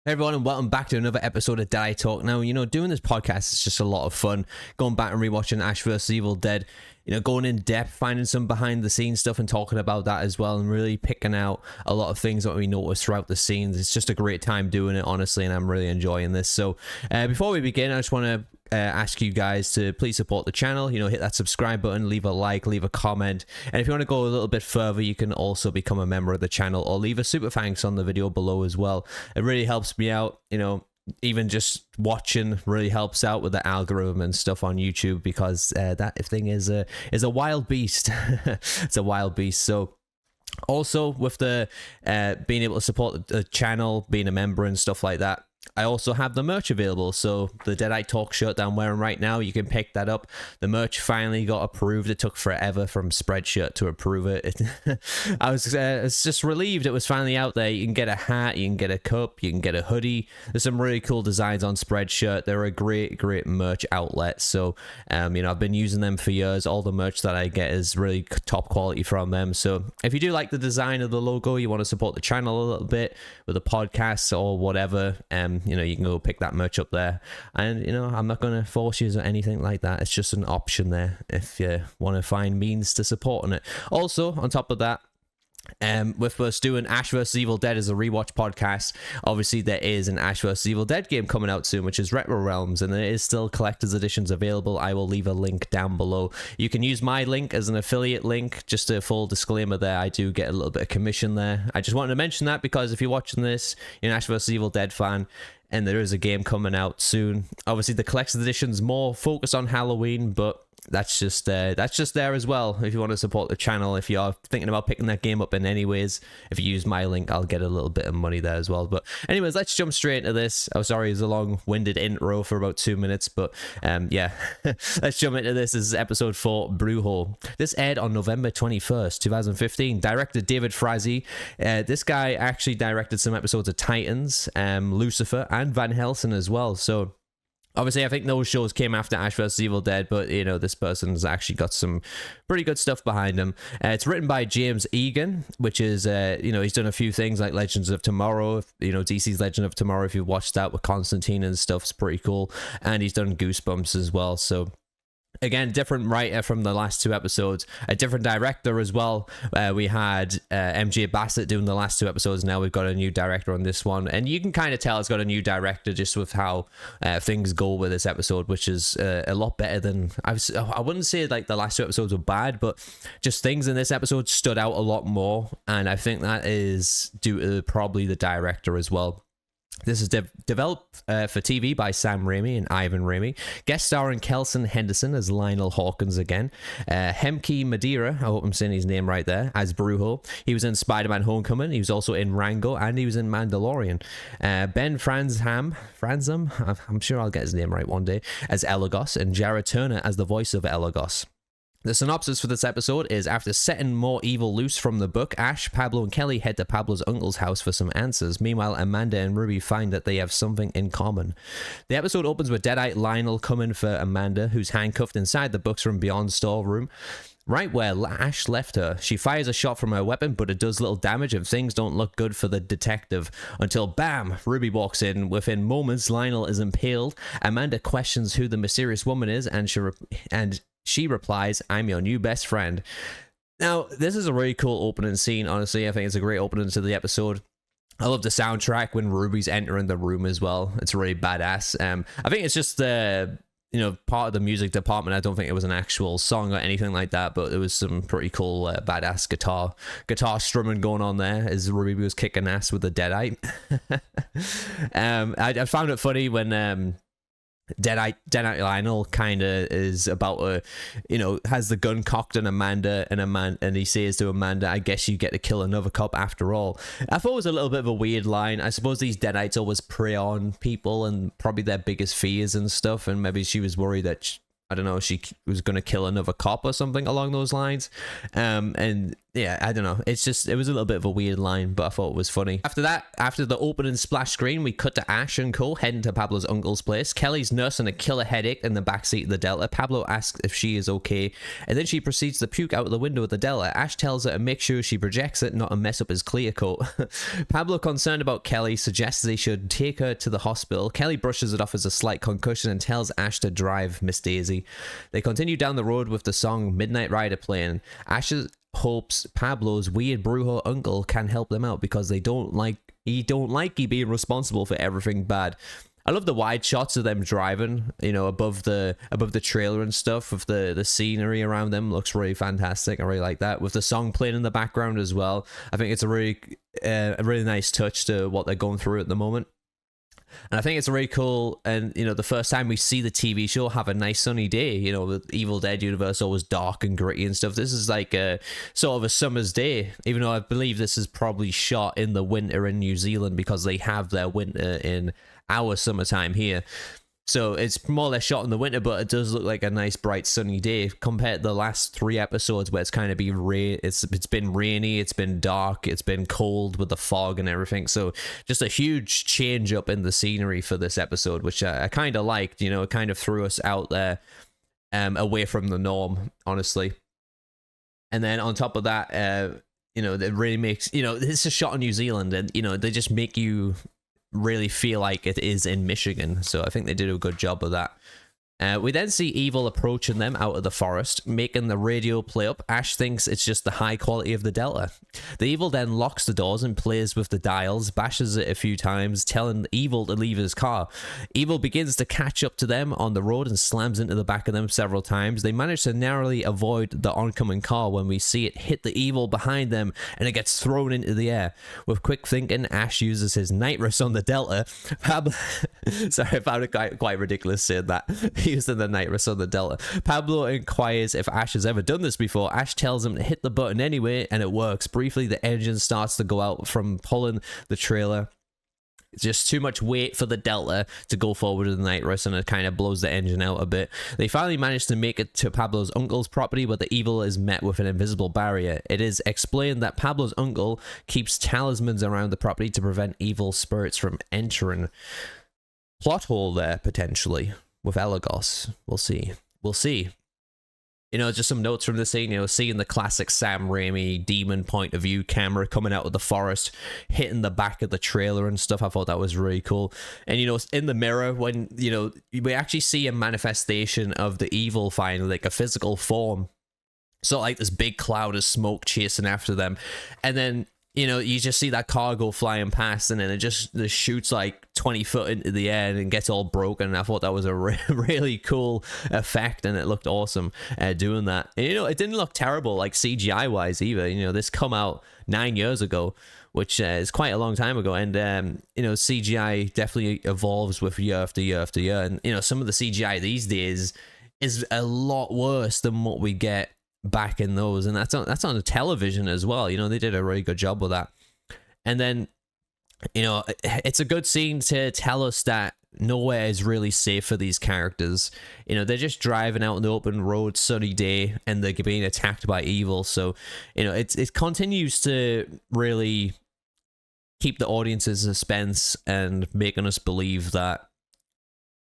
Hey everyone, and welcome back to another episode of Deadite Talk. Now, doing this podcast is just a lot of fun. Going back and rewatching Ash vs. Evil Dead, going in depth, finding some behind the scenes stuff and talking about that as well, and really picking out a lot of things that we noticed throughout the scenes. It's just a great time doing it, honestly, and I'm really enjoying this. So, before we begin, I just want to ask you guys to please support the channel. Hit that subscribe button, leave a like, leave a comment, and if you want to go a little bit further, you can also become a member of the channel or leave a super thanks on the video below as well. It really helps me out. Even just watching really helps out with the algorithm and stuff on YouTube, because that thing is a wild beast. It's a wild beast. So also with the being able to support the channel, being a member and stuff like that, I also have the merch available. So the Deadite Talk shirt that I'm wearing right now, you can pick that up. The merch finally got approved. It took forever from Spreadshirt to approve it. I was just relieved it was finally out there. You can get a hat, you can get a cup, you can get a hoodie. There's some really cool designs on Spreadshirt. They're a great merch outlet. So I've been using them for years. All the merch that I get is really top quality from them. So if you do like the design of the logo, you want to support the channel a little bit with the podcast or whatever, you can go pick that merch up there. And, I'm not going to force you or anything like that. It's just an option there if you want to find means to supporting it. Also, on top of that, with us doing Ash vs. Evil Dead as a rewatch podcast, obviously there is an Ash vs. Evil Dead game coming out soon, which is Retro Realms, and there is still collector's editions available. I will leave a link down below. You can use my link as an affiliate link. Just a full disclaimer there, I do get a little bit of commission there. I just wanted to mention that because if you're watching this, you're an Ash vs. Evil Dead fan, and there is a game coming out soon. Obviously the collector's edition is more focused on Halloween, but that's just there as well if you want to support the channel. If you're thinking about picking that game up in any ways, if you use my link, I'll get a little bit of money there as well. But anyways, let's jump straight into this. Oh, sorry, it's a long-winded intro for about 2 minutes, but yeah. Let's jump into this. This is episode 4, Brujo. This aired on November 21st, 2015. Director David Frazee. This guy actually directed some episodes of Titans, Lucifer, and Van Helsing as well. So obviously, I think those shows came after Ash vs. Evil Dead, but, this person's actually got some pretty good stuff behind him. It's written by James Egan, which is, he's done a few things like Legends of Tomorrow, DC's Legend of Tomorrow, if you've watched that with Constantine and stuff, it's pretty cool. And he's done Goosebumps as well, so again, different writer from the last 2 episodes, a different director as well. We had MJ Bassett doing the last 2 episodes. Now we've got a new director on this one, and you can kind of tell it's got a new director just with how things go with this episode, which is a lot better than I wouldn't say like the last 2 episodes were bad, but just things in this episode stood out a lot more, and I think that is due to probably the director as well. This is developed for TV by Sam Raimi and Ivan Raimi. Guest starring Kelson Henderson as Lionel Hawkins again. Hemke Madeira, I hope I'm saying his name right there, as Brujo. He was in Spider-Man Homecoming. He was also in Rango, and he was in Mandalorian. Ben Fransham, I'm sure I'll get his name right one day, as Eligos, and Jared Turner as the voice of Eligos. The synopsis for this episode is: after setting more evil loose from the book, Ash, Pablo, and Kelly head to Pablo's uncle's house for some answers. Meanwhile, Amanda and Ruby find that they have something in common. The episode opens with Deadite Lionel coming for Amanda, who's handcuffed inside the books from Beyond storeroom, right where Ash left her. She fires a shot from her weapon, but it does little damage and things don't look good for the detective until bam, Ruby walks in. Within moments, Lionel is impaled. Amanda questions who the mysterious woman is, and she replies, "I'm your new best friend." Now, this is a really cool opening scene, honestly. I think it's a great opening to the episode. I love the soundtrack when Ruby's entering the room as well. It's really badass. I think it's just the part of the music department. I don't think it was an actual song or anything like that, but there was some pretty cool badass guitar strumming going on there as Ruby was kicking ass with the Deadite. I found it funny when Deadite Lionel kind of is about has the gun cocked on Amanda, and he says to Amanda, "I guess you get to kill another cop after all." I thought it was a little bit of a weird line. I suppose these Deadites always prey on people and probably their biggest fears and stuff, and maybe she was worried that she was going to kill another cop or something along those lines. And yeah, I don't know. It's just, it was a little bit of a weird line, but I thought it was funny. After that, after the opening splash screen, we cut to Ash and Co. heading to Pablo's uncle's place. Kelly's nursing a killer headache in the backseat of the Delta. Pablo asks if she is okay, and then she proceeds to puke out of the window of the Delta. Ash tells her to make sure she projects it, not to mess up his clear coat. Pablo, concerned about Kelly, suggests they should take her to the hospital. Kelly brushes it off as a slight concussion and tells Ash to drive Miss Daisy. They continue down the road with the song Midnight Rider playing. Ash hopes Pablo's weird Brujo uncle can help them out because he don't like he being responsible for everything bad. I love the wide shots of them driving, you know, above the trailer and stuff, with the scenery around them. Looks really fantastic. I really like that, with the song playing in the background as well. I think it's a really nice touch to what they're going through at the moment. And I think it's really cool, and you know, the first time we see the TV show have a nice sunny day. You know, the Evil Dead universe always dark and gritty and stuff. This is like a sort of a summer's day, even though I believe this is probably shot in the winter in New Zealand because they have their winter in our summertime here. So it's more or less shot in the winter, but it does look like a nice bright sunny day compared to the last 3 episodes where it's kind of it's been rainy, it's been dark, it's been cold with the fog and everything. So just a huge change up in the scenery for this episode, which I kind of liked. You know, it kind of threw us out there, away from the norm, honestly. And then on top of that, you know, it really makes, you know, this is shot in New Zealand, and you know, they just make you really feel like it is in Michigan. So I think they did a good job of that. We then see Evil approaching them out of the forest, making the radio play up. Ash thinks it's just the high quality of the Delta. The Evil then locks the doors and plays with the dials, bashes it a few times, telling Evil to leave his car. Evil begins to catch up to them on the road and slams into the back of them several times. They manage to narrowly avoid the oncoming car when we see it hit the Evil behind them, and it gets thrown into the air. With quick thinking, Ash uses his nitrous on the Delta. Pablo sorry, I found it quite ridiculous saying that. Using the nitrous on the Delta. Pablo inquires if Ash has ever done this before. Ash tells him to hit the button anyway, and it works. Briefly, the engine starts to go out from pulling the trailer. It's just too much weight for the Delta to go forward with the nitrous, and it kind of blows the engine out a bit. They finally manage to make it to Pablo's uncle's property, where the Evil is met with an invisible barrier. It is explained that Pablo's uncle keeps talismans around the property to prevent evil spirits from entering. Plot hole there, potentially, with eligos. We'll see. You know, just some notes from the scene, you know, seeing the classic Sam Raimi demon point of view camera coming out of the forest, hitting the back of the trailer and stuff. I thought that was really cool. And, you know, in the mirror, when, you know, we actually see a manifestation of the Evil finally, like a physical form. So like this big cloud of smoke chasing after them. And then, you know, you just see that car go flying past, and then it just shoots like 20 foot into the air and gets all broken. I thought that was a really cool effect, and it looked awesome doing that. And, you know, it didn't look terrible, like CGI wise either. You know, this come out 9 years ago, which is quite a long time ago. And, you know, CGI definitely evolves with year after year after year. And, you know, some of the CGI these days is a lot worse than what we get back in those, and that's on the television as well. You know, they did a really good job with that. And then, you know, it's a good scene to tell us that nowhere is really safe for these characters. You know, they're just driving out on the open road, sunny day, and they're being attacked by evil. So, you know, it continues to really keep the audience in suspense and making us believe that,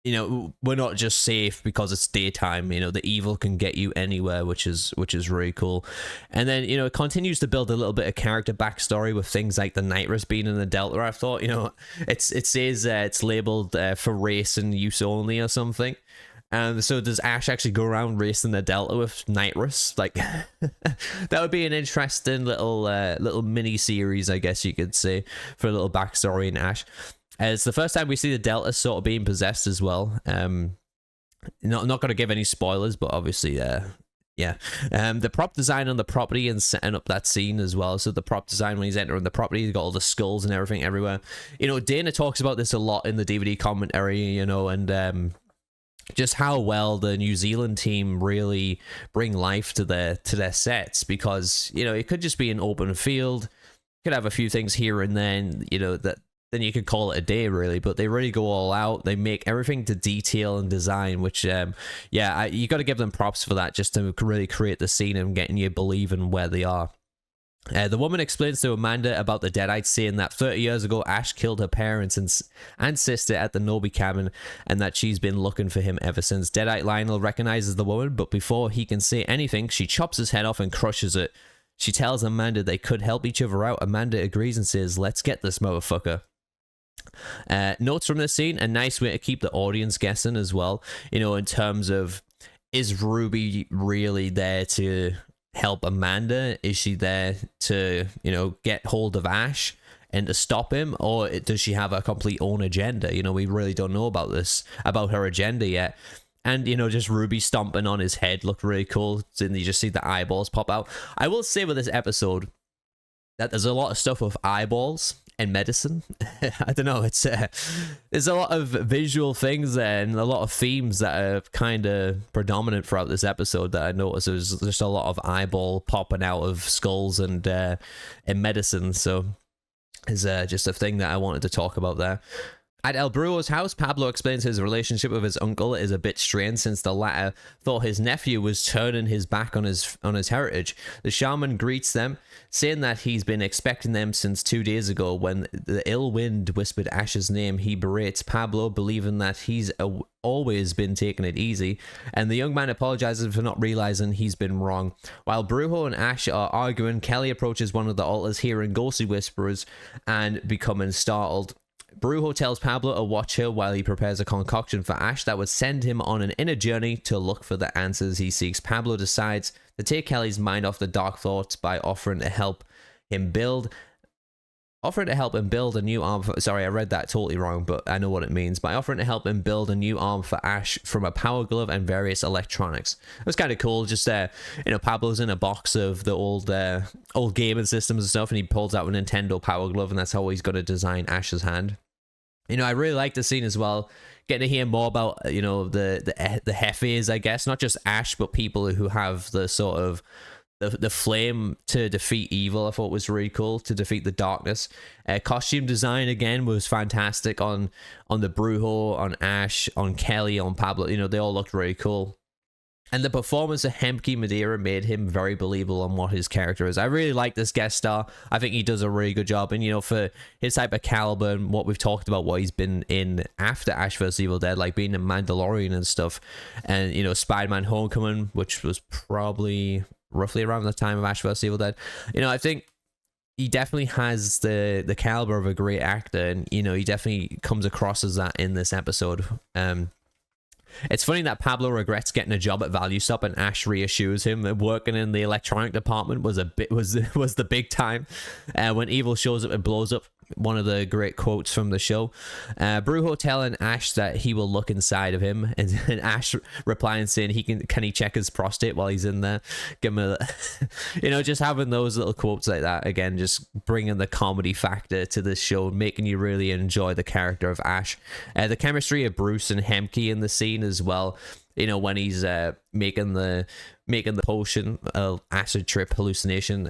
you know, we're not just safe because it's daytime. You know, the evil can get you anywhere, which is really cool. And then, you know, it continues to build a little bit of character backstory with things like the nitrous being in the Delta. I thought, you know, it says it's labeled for race and use only or something. So does Ash actually go around racing the Delta with nitrous? Like, that would be an interesting little mini series, I guess you could say, for a little backstory in Ash. It's the first time we see the Delta sort of being possessed as well. Not going to give any spoilers, but obviously, yeah. The prop design on the property and setting up that scene as well. So the prop design when he's entering the property, he's got all the skulls and everything everywhere. You know, Dana talks about this a lot in the DVD commentary, you know, and just how well the New Zealand team really bring life to their sets, because, you know, it could just be an open field, could have a few things here and then, you know, that then you could call it a day, really. But they really go all out. They make everything to detail and design, which, you got to give them props for that, just to really create the scene and getting you believing where they are. The woman explains to Amanda about the Deadite, saying that 30 years ago Ash killed her parents and sister at the Nobi cabin, and that she's been looking for him ever since. Deadite Lionel recognizes the woman, but before he can say anything, she chops his head off and crushes it. She tells Amanda they could help each other out. Amanda agrees and says, "Let's get this motherfucker." Notes from this scene: a nice way to keep the audience guessing as well, you know, in terms of, is Ruby really there to help Amanda? Is she there to, you know, get hold of Ash and to stop him, or does she have a complete own agenda? You know, we really don't know about her agenda yet. And, you know, just Ruby stomping on his head looked really cool, and you just see the eyeballs pop out. I will say with this episode that there's a lot of stuff with eyeballs and medicine. I don't know, it's there's a lot of visual things there and a lot of themes that are kind of predominant throughout this episode that I noticed. There's just a lot of eyeball popping out of skulls and medicine, so it's just a thing that I wanted to talk about there. At El Brujo's house, Pablo explains his relationship with his uncle is a bit strained since the latter thought his nephew was turning his back on his heritage. The shaman greets them, saying that he's been expecting them since 2 days ago. When the ill wind whispered Ash's name, he berates Pablo, believing that he's always been taking it easy, and the young man apologizes for not realizing he's been wrong. While Brujo and Ash are arguing, Kelly approaches one of the altars, hearing ghostly whispers and becoming startled. Brujo tells Pablo to watch her while he prepares a concoction for Ash that would send him on an inner journey to look for the answers he seeks. Pablo decides to take Kelly's mind off the dark thoughts by offering to help him build a new arm for, sorry, I read that totally wrong, but I know what it means. By offering to help him build a new arm for Ash from a power glove and various electronics. It was kind of cool. Just you know, Pablo's in a box of the old gaming systems and stuff, and he pulls out a Nintendo power glove, and that's how he's going to design Ash's hand. You know, I really like the scene as well, getting to hear more about, you know, the jefes, I guess, not just Ash, but people who have the sort of the flame to defeat evil. I thought was really cool, to defeat the darkness. Costume design again was fantastic on the Brujo, on Ash, on Kelly, on Pablo. You know, they all looked really cool. And the performance of Hemke Madeira made him very believable on what his character is. I really like this guest star. I think he does a really good job. And, you know, for his type of caliber and what we've talked about, what he's been in after Ash vs. Evil Dead, like being in Mandalorian and stuff. And, you know, Spider-Man Homecoming, which was probably roughly around the time of Ash vs. Evil Dead. You know, I think he definitely has the caliber of a great actor. And, you know, he definitely comes across as that in this episode. It's funny that Pablo regrets getting a job at Value Stop, and Ash reassures him that working in the electronic department was the big time. When evil shows up and blows up, one of the great quotes from the show. Brujo telling Ash that he will look inside of him, and Ash replying saying can he check his prostate while he's in there. Give him a you know, just having those little quotes like that, again, just bringing the comedy factor to this show, making you really enjoy the character of Ash. The chemistry of Bruce and Hemke in the scene as well, you know, when he's making the potion, acid trip hallucination.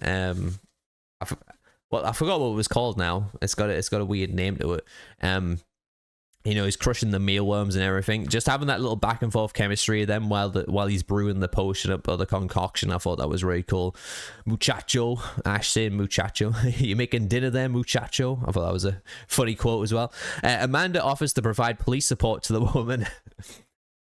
Well, I forgot what it was called now. It's got a weird name to it. You know, he's crushing the mealworms and everything. Just having that little back and forth chemistry of them while he's brewing the potion up, or the concoction. I thought that was really cool. Muchacho, Ash saying muchacho. You making dinner there, muchacho? I thought that was a funny quote as well. Amanda offers to provide police support to the woman.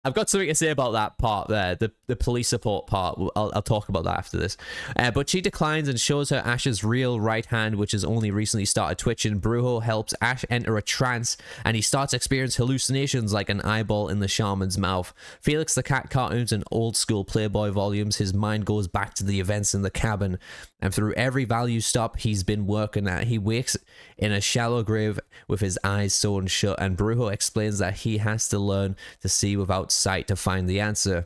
I've got something to say about that part there, the police support part. I'll talk about that after this. But she declines and shows her Ash's real right hand, which has only recently started twitching. Brujo helps Ash enter a trance, and he starts to experience hallucinations like an eyeball in the shaman's mouth. Felix the Cat cartoons and old school Playboy volumes, his mind goes back to the events in the cabin. And through every Value Stop he's been working at, he wakes in a shallow grave with his eyes sewn shut, and Brujo explains that he has to learn to see without sight to find the answer.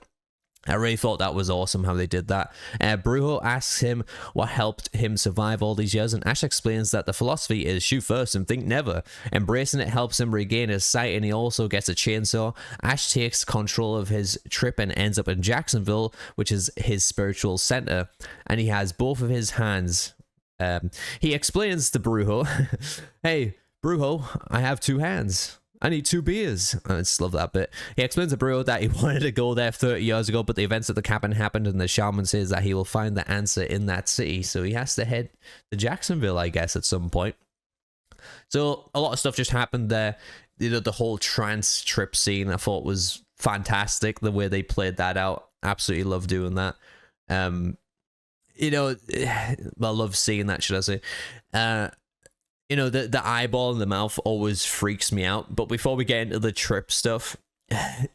I really thought that was awesome how they did that. Brujo asks him what helped him survive all these years, and Ash explains that the philosophy is shoot first and think never. Embracing it helps him regain his sight, and he also gets a chainsaw. Ash takes control of his trip and ends up in Jacksonville, which is his spiritual center, and he has both of his hands. He explains to Brujo, hey, Brujo, I have two hands. I need 2 beers. I just love that bit. He explains to Brujo that he wanted to go there 30 years ago, but the events at the cabin happened, and the shaman says that he will find the answer in that city. So he has to head to Jacksonville, I guess, at some point. So a lot of stuff just happened there. You know, the whole trance trip scene I thought was fantastic. The way they played that out. Absolutely love doing that. You know, I love seeing that, should I say. You know, the eyeball in the mouth always freaks me out. But before we get into the trip stuff,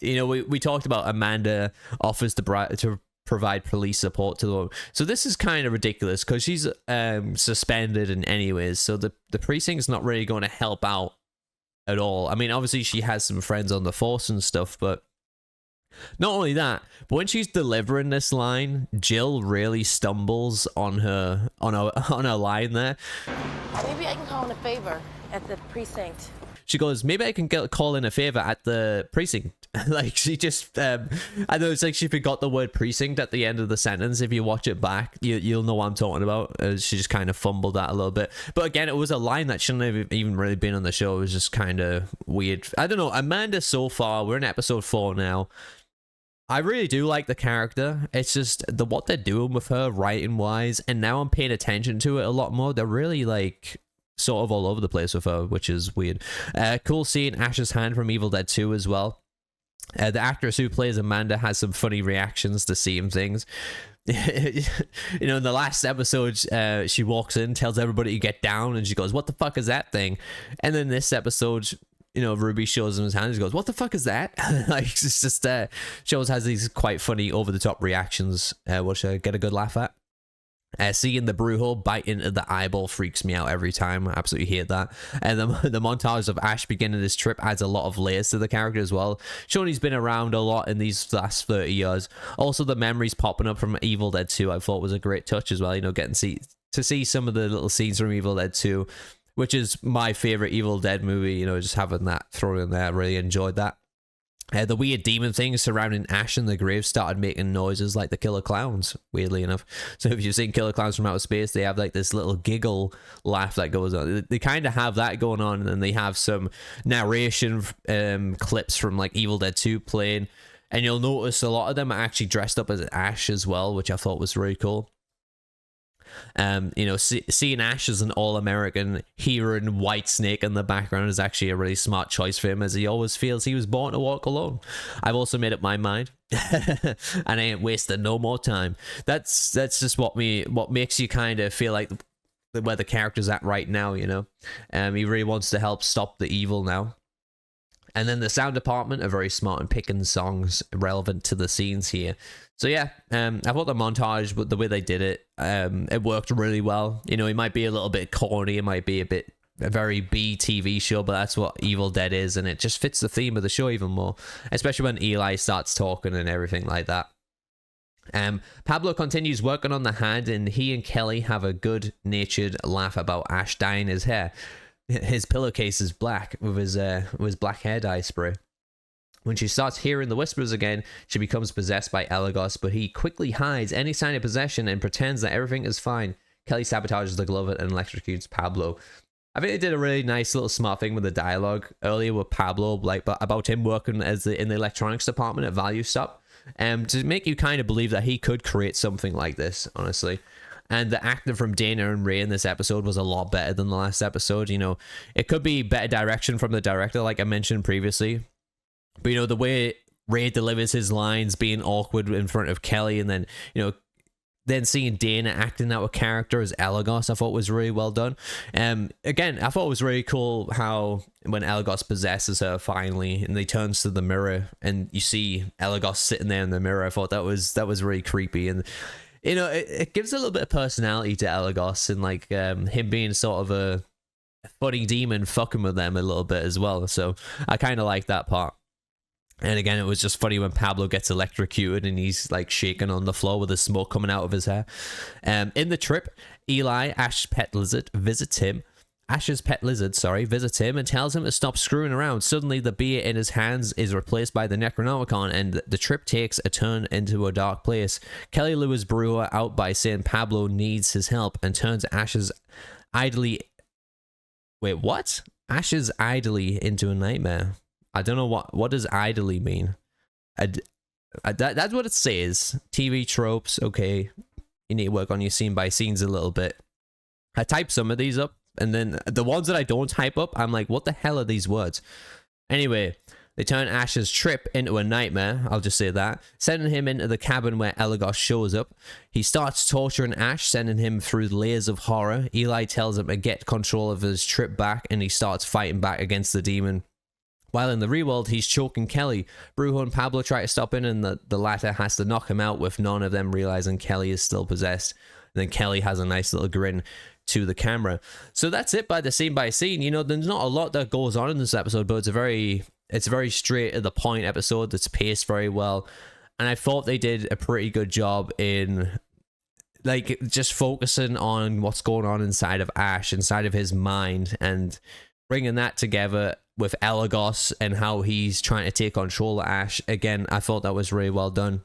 you know, we talked about Amanda offers to provide police support to the woman. So this is kind of ridiculous because she's suspended in any ways. So the precinct's not really going to help out at all. I mean, obviously she has some friends on the force and stuff, but not only that, but when she's delivering this line, Jill really stumbles on her line there. Maybe I can call in a favor at the precinct. She goes, maybe I can call in a favor at the precinct. Like, she just, I know it's like she forgot the word precinct at the end of the sentence. If you watch it back, you'll know what I'm talking about. She just kind of fumbled that a little bit. But again, it was a line that shouldn't have even really been on the show. It was just kind of weird. I don't know. Amanda, so far, we're in episode 4 now. I really do like the character. It's just what they're doing with her writing wise, and now I'm paying attention to it a lot more. They're really like sort of all over the place with her, which is weird. Cool seeing Ash's hand from Evil Dead 2 as well. The actress who plays Amanda has some funny reactions to seeing things. You know, in the last episode, she walks in, tells everybody to get down, and she goes, "What the fuck is that thing?" And then this episode, you know, Ruby shows him his hand and he goes, "What the fuck is that?" Like, it's just shows has these quite funny over the top reactions, which I get a good laugh at. Seeing the Brujo bite into the eyeball freaks me out every time. I absolutely hate that. And the montage of Ash beginning this trip adds a lot of layers to the character as well, showing he's been around a lot in these last 30 years. Also, the memories popping up from Evil Dead 2 I thought was a great touch as well. You know, getting to see some of the little scenes from Evil Dead 2, which is my favorite Evil Dead movie. You know, just having that thrown in there, I really enjoyed that. The weird demon things surrounding Ash in the grave started making noises like the Killer Clowns, weirdly enough. So if you've seen Killer Clowns from Outer Space, they have like this little giggle laugh that goes on. They kind of have that going on, and then they have some narration clips from like Evil Dead 2 playing, and you'll notice a lot of them are actually dressed up as Ash as well, which I thought was really cool. You know, seeing Ash as an all-American hero and White Snake in the background is actually a really smart choice for him, as he always feels he was born to walk alone. I've also made up my mind, and I ain't wasting no more time. That's just what makes you kind of feel like where the character's at right now. You know, he really wants to help stop the evil now. And then the sound department are very smart in picking songs relevant to the scenes here. So yeah, I thought the montage, the way they did it, it worked really well. You know, it might be a little bit corny, it might be a very B TV show, but that's what Evil Dead is, and it just fits the theme of the show even more, especially when Eli starts talking and everything like that. Pablo continues working on the hand, and he and Kelly have a good-natured laugh about Ash dyeing his hair. His pillowcase is black with his black hair dye spray. When she starts hearing the whispers again, she becomes possessed by Eligos, but he quickly hides any sign of possession and pretends that everything is fine. Kelly sabotages the glove and electrocutes Pablo. I think they did a really nice little smart thing with the dialogue earlier with Pablo, like about him working in the electronics department at Value Stop, to make you kind of believe that he could create something like this, honestly. And the acting from Dana and Ray in this episode was a lot better than the last episode. You know, it could be better direction from the director, like I mentioned previously. But, you know, the way Ray delivers his lines, being awkward in front of Kelly, and then, you know, then seeing Dana acting out a character as Eligos, I thought was really well done. Again, I thought it was really cool how when Eligos possesses her finally, and he turns to the mirror, and you see Eligos sitting there in the mirror. I thought that was really creepy, and you know, it gives a little bit of personality to Eligos, and like him being sort of a funny demon fucking with them a little bit as well. So I kind of like that part. And again, it was just funny when Pablo gets electrocuted and he's like shaking on the floor with the smoke coming out of his hair. In the trip, Ash's pet lizard, visits him and tells him to stop screwing around. Suddenly, the beer in his hands is replaced by the Necronomicon, and the trip takes a turn into a dark place. Kelly lures Brujo out by saying Pablo needs his help and turns Ash's idly... Wait, what? Ash is idly into a nightmare. I don't know what does idly mean. That's what it says. TV tropes. Okay, you need to work on your scene by scenes a little bit. I type some of these up, and then the ones that I don't type up, I'm like, what the hell are these words? Anyway, they turn Ash's trip into a nightmare, I'll just say that, sending him into the cabin where Eligos shows up. He starts torturing Ash, sending him through layers of horror. Eli tells him to get control of his trip back, and he starts fighting back against the demon. While in the reworld, he's choking Kelly. Brujo and Pablo try to stop him, and the latter has to knock him out, with none of them realizing Kelly is still possessed. And then Kelly has a nice little grin to the camera. So that's it by the scene by scene. You know, there's not a lot that goes on in this episode, but it's a very straight to the point episode that's paced very well. And I thought they did a pretty good job in like just focusing on what's going on inside of Ash, inside of his mind, and bringing that together with Eligos and how he's trying to take control of Ash. Again, I thought that was really well done.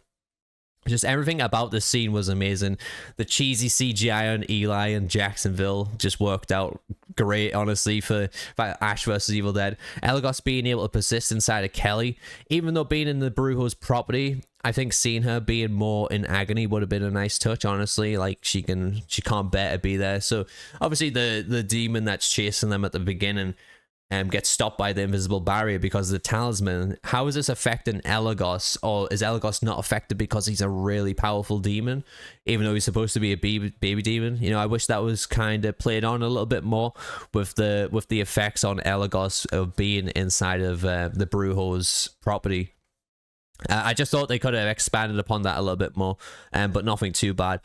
Just everything about the scene was amazing. The cheesy CGI on Eli and Jacksonville just worked out great, honestly, for Ash versus Evil Dead. Eligos being able to persist inside of Kelly, even though being in the Brujo's property, I think seeing her being more in agony would have been a nice touch, honestly. Like, she can't bear to be there. So obviously the demon that's chasing them at the beginning gets stopped by the invisible barrier because of the talisman. How is this affecting Eligos? Or is Eligos not affected because he's a really powerful demon, even though he's supposed to be a baby demon? You know, I wish that was kind of played on a little bit more with the effects on Eligos of being inside of the Brujo's property. I just thought they could have expanded upon that a little bit more, but nothing too bad.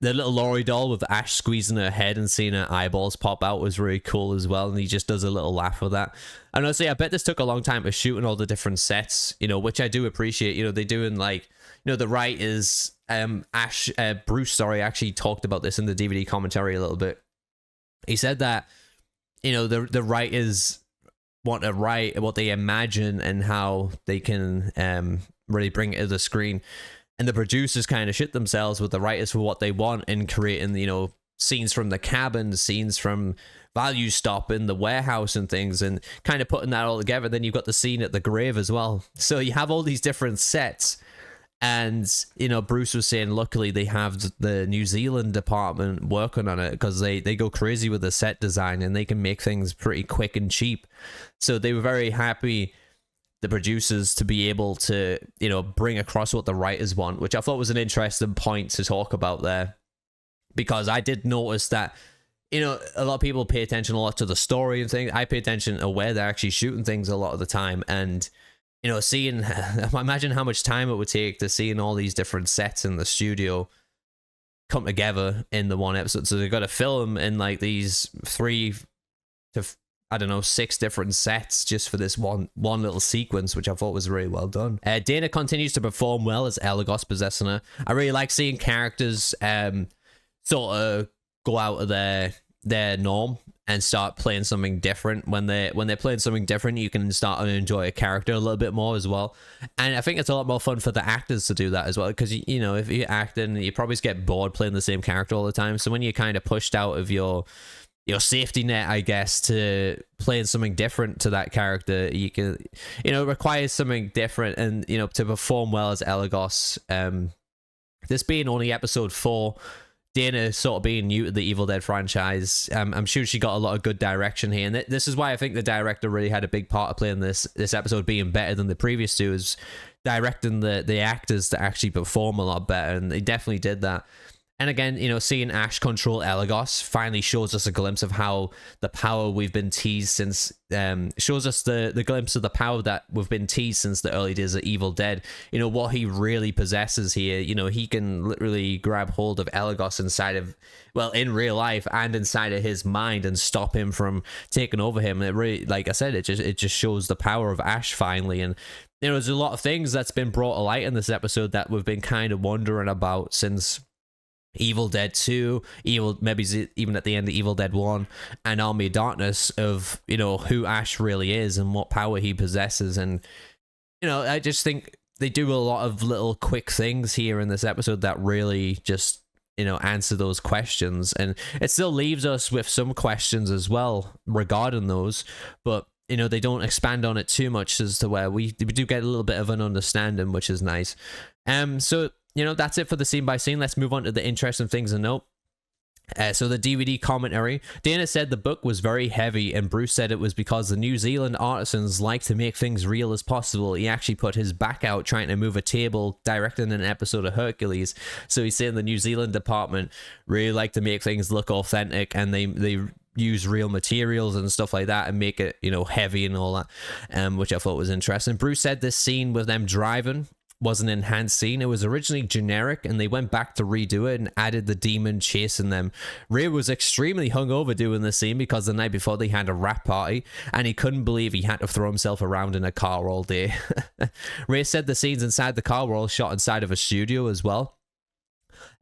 The little Laurie doll with Ash squeezing her head and seeing her eyeballs pop out was really cool as well, and he just does a little laugh with that. And honestly, I bet this took a long time to shoot in all the different sets, you know, which I do appreciate. You know, they're doing, like, you know, the writers, Bruce, actually talked about this in the DVD commentary a little bit. He said that, you know, the writers want to write what they imagine and how they can really bring it to the screen. And the producers kind of shit themselves with the writers for what they want in creating, you know, scenes from the cabin, scenes from Value Stop in the warehouse and things, and kind of putting that all together. Then you've got the scene at the grave as well. So you have all these different sets. And, you know, Bruce was saying, luckily they have the New Zealand department working on it because they go crazy with the set design and they can make things pretty quick and cheap. So they were very happy, the producers, to be able to, you know, bring across what the writers want, which I thought was an interesting point to talk about there, because I did notice that, you know, a lot of people pay attention a lot to the story and things. I pay attention to where they're actually shooting things a lot of the time, and, you know, seeing, imagine how much time it would take to seeing all these different sets in the studio come together in the one episode. So they've got to film in like these 3 to 6 different sets just for this one little sequence, which I thought was really well done. Dana continues to perform well as Eligos possessing her. I really like seeing characters sort of go out of their norm and start playing something different. When they're playing something different, you can start to enjoy a character a little bit more as well. And I think it's a lot more fun for the actors to do that as well, because, you know, if you're acting, you probably just get bored playing the same character all the time. So when you're kind of pushed out of your safety net, I guess, to playing something different to that character, you can, you know, it requires something different, and, you know, to perform well as Eligos. This being only episode 4, Dana sort of being new to the Evil Dead franchise, I'm sure she got a lot of good direction here, and this is why I think the director really had a big part to play in this episode being better than the previous two, is directing the actors to actually perform a lot better, and they definitely did that. And again, you know, seeing Ash control Eligos finally shows us a glimpse of how the power we've been teased since, shows us the glimpse of the power that we've been teased since the early days of Evil Dead. You know, what he really possesses here. You know, he can literally grab hold of Eligos inside of, well, in real life and inside of his mind, and stop him from taking over him. And it really, like I said, it just shows the power of Ash finally. And, you know, there's a lot of things that's been brought to light in this episode that we've been kind of wondering about since Evil Dead 2, maybe even at the end of Evil Dead 1, and Army of Darkness, of, you know, who Ash really is and what power he possesses. And, you know, I just think they do a lot of little quick things here in this episode that really just, answer those questions. And it still leaves us with some questions as well regarding those, but they don't expand on it too much, as to where we do get a little bit of an understanding, which is nice. So that's it for the scene by scene. Let's move on to the interesting things to note. So the DVD commentary, Dana said the book was very heavy, and Bruce said it was because the New Zealand artisans like to make things real as possible. He actually put his back out trying to move a table directing an episode of Hercules. So he's saying the New Zealand department really like to make things look authentic, and they use real materials and stuff like that and make it heavy and all that, which I thought was interesting. Bruce said this scene with them driving was an enhanced scene. It was originally generic, and they went back to redo it and added the demon chasing them. Ray was extremely hungover doing the scene because the night before they had a rap party, and he couldn't believe he had to throw himself around in a car all day. Ray said the scenes inside the car were all shot inside of a studio as well.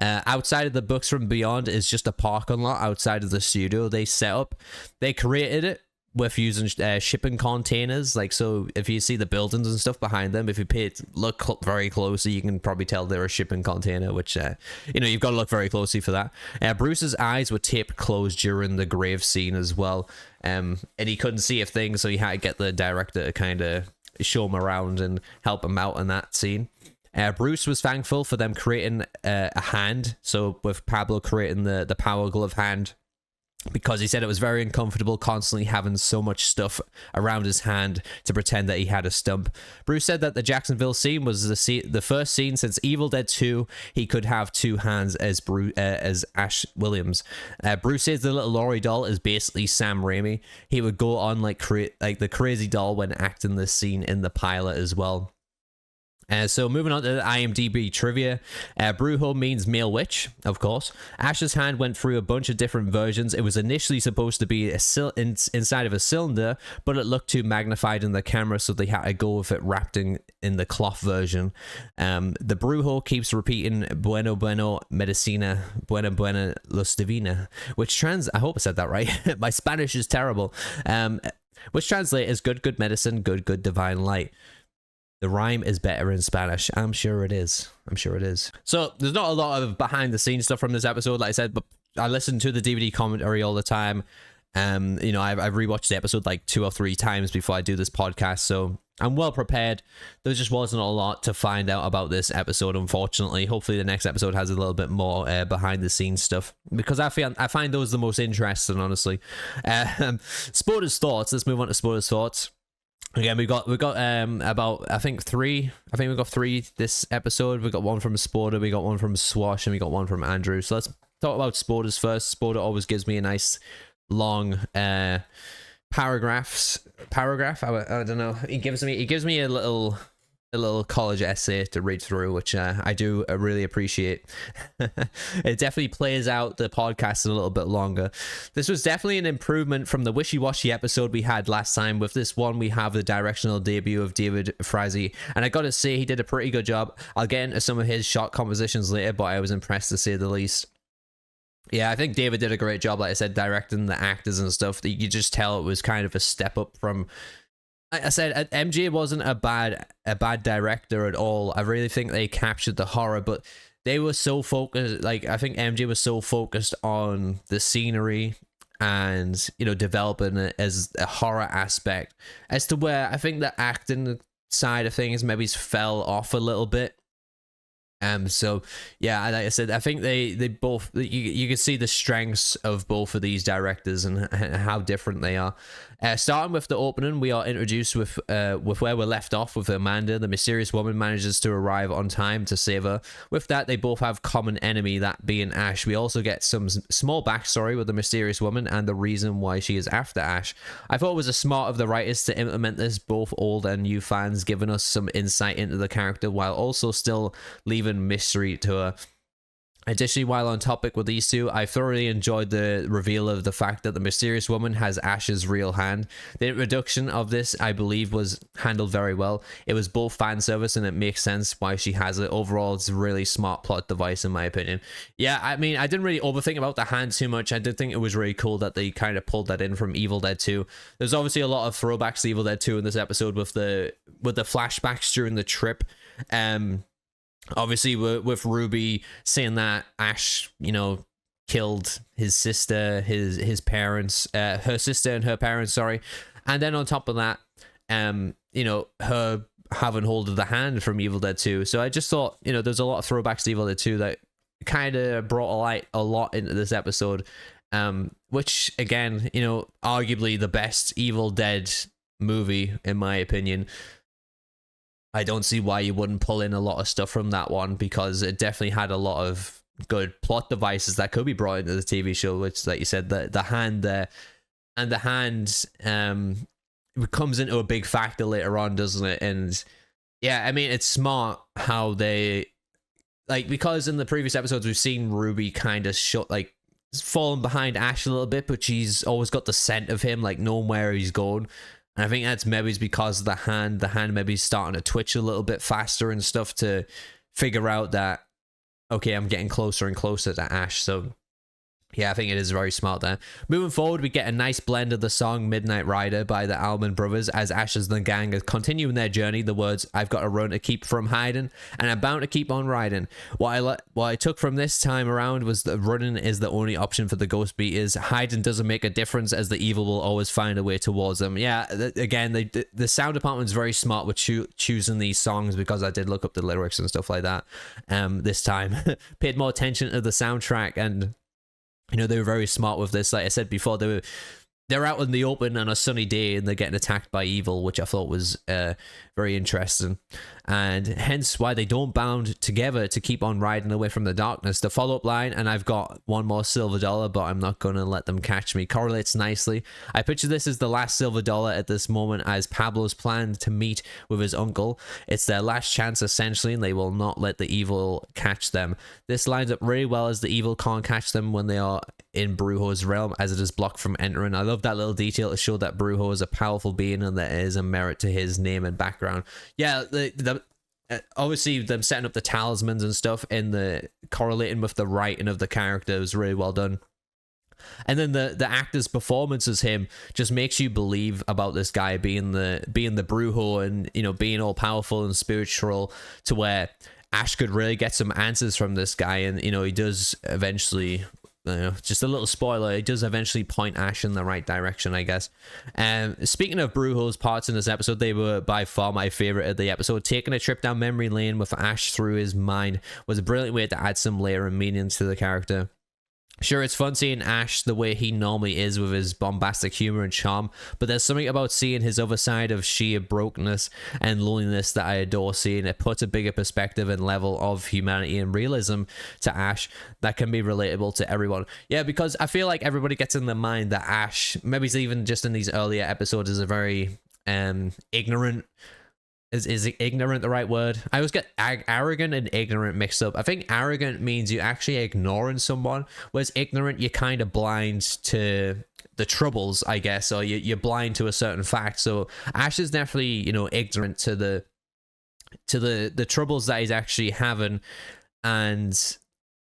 Outside of the Books from Beyond is just a parking lot outside of the studio they set up. They created it with using shipping containers, so if you see the buildings and stuff behind them, if you look very closely, you can probably tell they're a shipping container, which you've got to look very closely for that. Bruce's eyes were taped closed during the grave scene as well, and he couldn't see a thing, so he had to get the director to kind of show him around and help him out in that scene. Bruce was thankful for them creating a hand, so with Pablo creating the power glove hand, because he said it was very uncomfortable constantly having so much stuff around his hand to pretend that he had a stump. Bruce said that the Jacksonville scene was the first scene since Evil Dead 2 he could have two hands as Ash Williams. Bruce says the little Laurie doll is basically Sam Raimi. He would go on like the crazy doll when acting this scene in the pilot as well. So moving on to the IMDb trivia, Brujo means male witch, of course. Ash's hand went through a bunch of different versions. It was initially supposed to be inside of a cylinder, but it looked too magnified in the camera, so they had to go with it wrapped in the cloth version. The Brujo keeps repeating bueno bueno medicina, buena buena los divina, which I hope I said that right. My Spanish is terrible. Which translates as good medicine, good divine light. The rhyme is better in Spanish. I'm sure it is. So there's not a lot of behind the scenes stuff from this episode, like I said, but I listen to the DVD commentary all the time. I've rewatched the episode like 2 or 3 times before I do this podcast, so I'm well prepared. There just wasn't a lot to find out about this episode, unfortunately. Hopefully the next episode has a little bit more behind the scenes stuff, because I find those the most interesting, honestly. Spoder's thoughts. Let's move on to Spoder's thoughts. Again, we got about I think we got 3 this episode. We got one from Spoder, we got one from Swash, and we got one from Andrew. So let's talk about Spoder's first. Spoder always gives me a nice long paragraph. I don't know. He gives me a little college essay to read through, which I do really appreciate. It definitely plays out the podcast a little bit longer. This was definitely an improvement from the wishy-washy episode we had last time. With this one, we have the directional debut of David Frazee, and I gotta say, he did a pretty good job. I'll get into some of his shot compositions later, but I was impressed to say the least. Yeah, I think David did a great job, like I said, directing the actors and stuff. You could just tell it was kind of a step up from... I said MJ wasn't a bad director at all. I really think they captured the horror, but they were so focused. Like, I think MJ was so focused on the scenery and developing it as a horror aspect, as to where I think the acting side of things maybe fell off a little bit. So yeah, like I said, I think they both, you can see the strengths of both of these directors and how different they are. Starting with the opening, we are introduced with where we're left off with Amanda. The mysterious woman manages to arrive on time to save her. With that, they both have common enemy, that being Ash. We also get some small backstory with the mysterious woman and the reason why she is after Ash. I thought it was a smart of the writers to implement this, both old and new fans, giving us some insight into the character while also still leaving mystery to her. Additionally, while on topic with these two, I thoroughly enjoyed the reveal of the fact that the mysterious woman has Ash's real hand. The introduction of this, I believe, was handled very well. It was both fan service and it makes sense why she has it. Overall, it's a really smart plot device in my opinion. Yeah, I mean, I didn't really overthink about the hand too much. I did think it was really cool that they kind of pulled that in from Evil Dead 2. There's obviously a lot of throwbacks to Evil Dead 2 in this episode with the flashbacks during the trip. obviously with Ruby saying that Ash, killed his sister, his parents, her sister and her parents, sorry. And then on top of that, her having hold of the hand from Evil Dead 2. So I just thought, there's a lot of throwbacks to Evil Dead 2 that kind of brought a lot into this episode. Which again, arguably the best Evil Dead movie in my opinion. I don't see why you wouldn't pull in a lot of stuff from that one, because it definitely had a lot of good plot devices that could be brought into the TV show, which, like you said, the hand there, and the hand comes into a big factor later on, doesn't it? And yeah, I mean, it's smart how they, like, because in the previous episodes we've seen Ruby kind of falling behind Ash a little bit, but she's always got the scent of him, like knowing where he's going. And I think that's maybe because of the hand maybe starting to twitch a little bit faster and stuff to figure out that, okay, I'm getting closer and closer to Ash. So yeah, I think it is very smart there. Moving forward, we get a nice blend of the song Midnight Rider by the Allman Brothers as Ash and the gang are continuing their journey. The words, "I've got a run to keep from hiding, and I'm bound to keep on riding." What I took from this time around was that running is the only option for the ghost beaters. Hiding doesn't make a difference, as the evil will always find a way towards them. Yeah, again, the sound department is very smart with choosing these songs, because I did look up the lyrics and stuff like that this time. Paid more attention to the soundtrack, and they were very smart with this. Like I said before, they're out in the open on a sunny day and they're getting attacked by evil, which I thought was very interesting, and hence why they don't bound together to keep on riding away from the darkness. The follow-up line, "and I've got one more silver dollar, but I'm not gonna let them catch me," correlates nicely. I picture this as the last silver dollar at this moment, as Pablo's planned to meet with his uncle. It's their last chance essentially, and they will not let the evil catch them. This lines up really well, as the evil can't catch them when they are in Brujo's realm, as it is blocked from entering. I love that little detail to show that Brujo is a powerful being and there is a merit to his name and background. Yeah, obviously them setting up the talismans and stuff and the correlating with the writing of the character was really well done. And then the actor's performance as him just makes you believe about this guy being the Brujo and being all powerful and spiritual, to where Ash could really get some answers from this guy. And he does eventually, just a little spoiler, it does eventually point Ash in the right direction, I guess. Speaking of Brujo's parts in this episode, they were by far my favorite of the episode. Taking a trip down memory lane with Ash through his mind was a brilliant way to add some layer and meaning to the character. Sure, it's fun seeing Ash the way he normally is with his bombastic humor and charm, but there's something about seeing his other side of sheer brokenness and loneliness that I adore seeing. It puts a bigger perspective and level of humanity and realism to Ash that can be relatable to everyone. Yeah, because I feel like everybody gets in their mind that Ash, maybe even just in these earlier episodes, is a very ignorant. Is ignorant the right word? I always get arrogant and ignorant mixed up. I think arrogant means you actually ignoring someone, whereas ignorant, you're kind of blind to the troubles, I guess, or you're blind to a certain fact. So Ash is definitely, ignorant to the troubles that he's actually having, and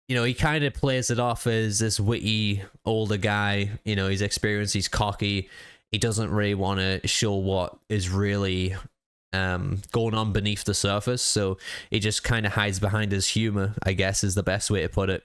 he kind of plays it off as this witty older guy. He's experienced, he's cocky, he doesn't really want to show what is really going on beneath the surface, so he just kind of hides behind his humor, I guess is the best way to put it.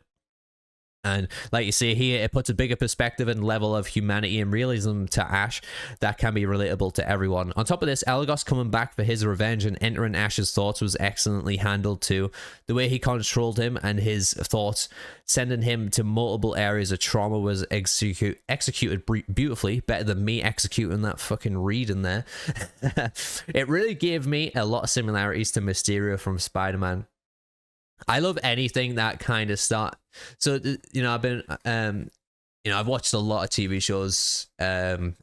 And like you say here, it puts a bigger perspective and level of humanity and realism to Ash that can be relatable to everyone. On top of this, Eligos coming back for his revenge and entering Ash's thoughts was excellently handled too. The way he controlled him and his thoughts, sending him to multiple areas of trauma, was executed beautifully, better than me executing that fucking read in there. It really gave me a lot of similarities to Mysterio from Spider-Man. I love anything that kind of start. So I've been I've watched a lot of TV shows. I'm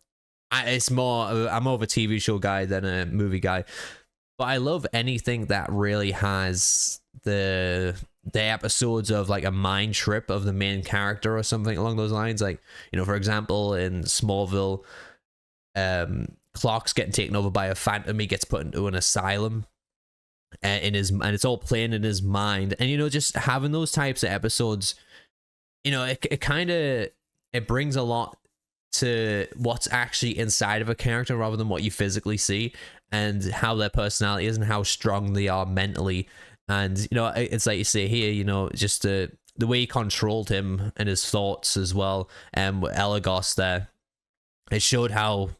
more of a TV show guy than a movie guy, but I love anything that really has the episodes of like a mind trip of the main character or something along those lines. Like, for example, in Smallville, Clark's getting taken over by a phantom. He gets put into an asylum. And it's all playing in his mind, and just having those types of episodes, it brings a lot to what's actually inside of a character rather than what you physically see, and how their personality is and how strong they are mentally. And you know, it's like you say here, you know, just the way he controlled him and his thoughts as well, and with eligos there, it showed how,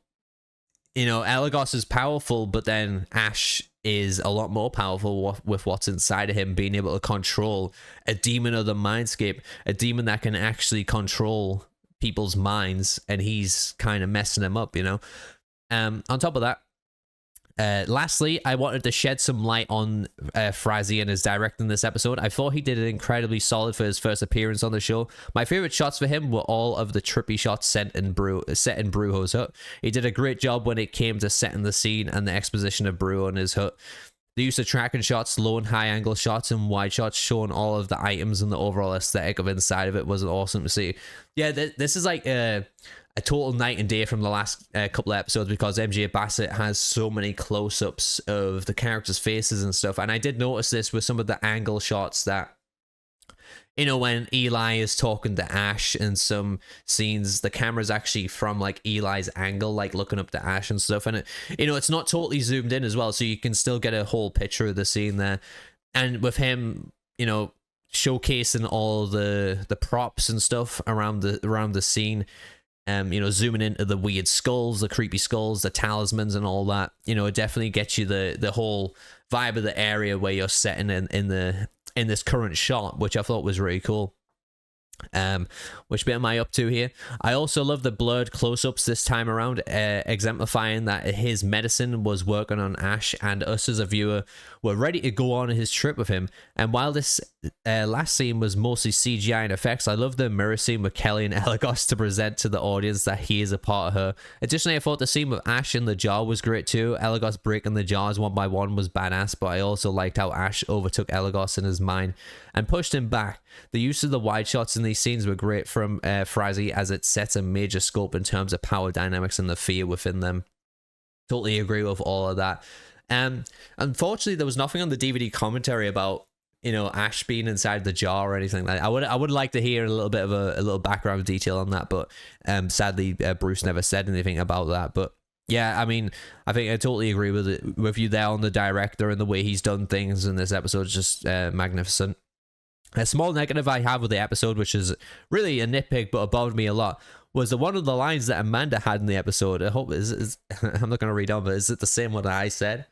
you know, eligos is powerful, but then Ash is a lot more powerful with what's inside of him, being able to control a demon of the mindscape, a demon that can actually control people's minds, and he's kind of messing them up, you know. On top of that, lastly, I wanted to shed some light on Frazzy and his directing this episode. I thought he did it incredibly solid for his first appearance on the show. My favorite shots for him were all of the trippy shots set in Brujo's hut. He did a great job when it came to setting the scene and the exposition of Brujo and his hut. The use of tracking shots, low and high angle shots, and wide shots showing all of the items and the overall aesthetic of inside of it was awesome to see. Yeah, this is like a total night and day from the last couple of episodes, because MJ Bassett has so many close-ups of the characters' faces and stuff. And I did notice this with some of the angle shots that, you know, when Eli is talking to Ash in some scenes, the camera's actually from like Eli's angle, like looking up to Ash and stuff. And it, you know, it's not totally zoomed in as well, so you can still get a whole picture of the scene there. And with him, you know, showcasing all the props and stuff around the scene, you know, zooming into the weird skulls, the creepy skulls, the talismans and all that, you know, it definitely gets you the whole vibe of the area where you're setting in this current shot, which I thought was really cool. Which bit am I up to here? I also love the blurred close-ups this time around, exemplifying that his medicine was working on Ash, and us as a viewer were ready to go on his trip with him. And while this last scene was mostly CGI and effects, I love the mirror scene with Kelly and Eligos to present to the audience that he is a part of her. Additionally, I thought the scene with Ash in the jar was great too. Eligos breaking the jars one by one was badass, but I also liked how Ash overtook Eligos in his mind and pushed him back. The use of the wide shots in these scenes were great from Frazzy, as it sets a major scope in terms of power dynamics and the fear within them. Totally agree with all of that. Unfortunately, there was nothing on the DVD commentary about, you know, Ash being inside the jar or anything like that. I would like to hear a little bit of a little background detail on that, but sadly, Bruce never said anything about that. But yeah, I mean, I think I totally agree with you there on the director and the way he's done things in this episode is just magnificent. A small negative I have with the episode, which is really a nitpick but it bothered me a lot, was one of the lines that Amanda had in the episode. I hope is I'm not going to read on, but is it the same one I said?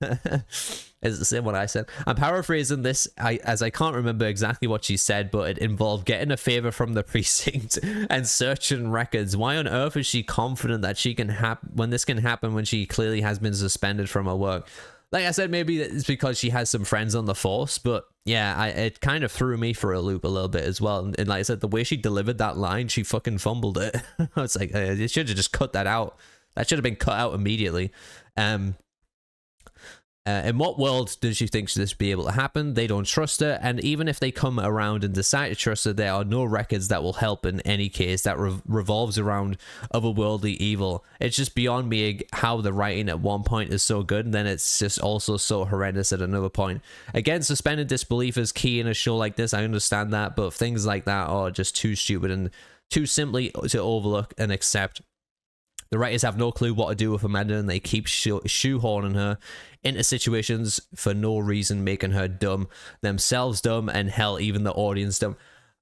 Is it the same one I said? I'm paraphrasing this as I can't remember exactly what she said, but it involved getting a favor from the precinct and searching records. Why on earth is she confident that she can when this can happen when she clearly has been suspended from her work? Like I said, maybe it's because she has some friends on the force, but yeah, it kind of threw me for a loop a little bit as well. And like I said, the way she delivered that line, she fucking fumbled it. I was like, they should have just cut that out. That should have been cut out immediately. In what world does she think this be able to happen? They don't trust her, and even if they come around and decide to trust her, there are no records that will help in any case that revolves around otherworldly evil. It's just beyond me how the writing at one point is so good, and then it's just also so horrendous at another point. Again, suspended disbelief is key in a show like this, I understand that, but things like that are just too stupid and too simply to overlook and accept. The writers have no clue what to do with Amanda, and they keep shoehorning her into situations for no reason, making her dumb, themselves dumb, and hell, even the audience dumb.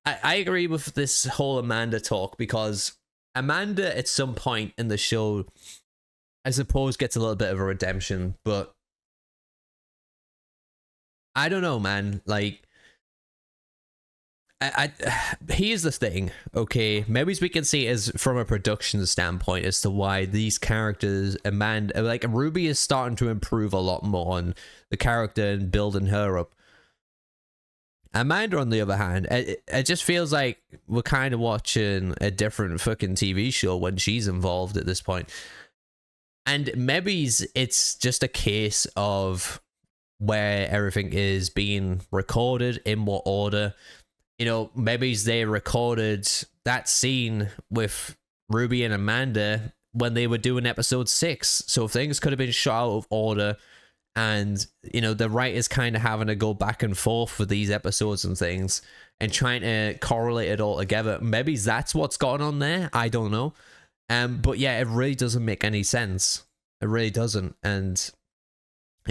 I agree with this whole Amanda talk, because Amanda at some point in the show, I suppose, gets a little bit of a redemption, but I don't know, man. Like, here's the thing, okay? Maybe we can see it as from a production standpoint as to why these characters, Amanda, like Ruby is starting to improve a lot more on the character and building her up. Amanda, on the other hand, it just feels like we're kind of watching a different fucking TV show when she's involved at this point. And maybe it's just a case of where everything is being recorded, in what order. You know, maybe they recorded that scene with Ruby and Amanda when they were doing episode 6. So things could have been shot out of order. And, you know, the writers kind of having to go back and forth for these episodes and things and trying to correlate it all together. Maybe that's what's going on there. I don't know. But yeah, it really doesn't make any sense. It really doesn't. And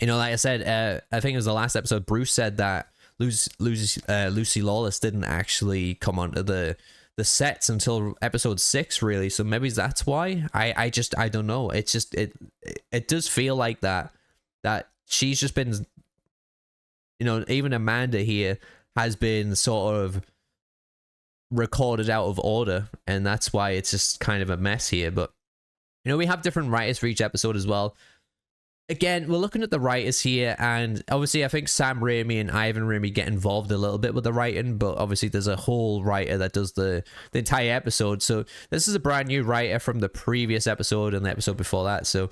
You know, like I said, I think it was the last episode, Bruce said that Lucy Lawless didn't actually come onto the sets until episode 6, really. So maybe that's why. I don't know. It's just it does feel like that she's just been, you know, even Amanda here has been sort of recorded out of order, and that's why it's just kind of a mess here. But you know, we have different writers for each episode as well. Again, we're looking at the writers here, and obviously I think Sam Raimi and Ivan Raimi get involved a little bit with the writing, but obviously there's a whole writer that does the entire episode. So this is a brand new writer from the previous episode and the episode before that. So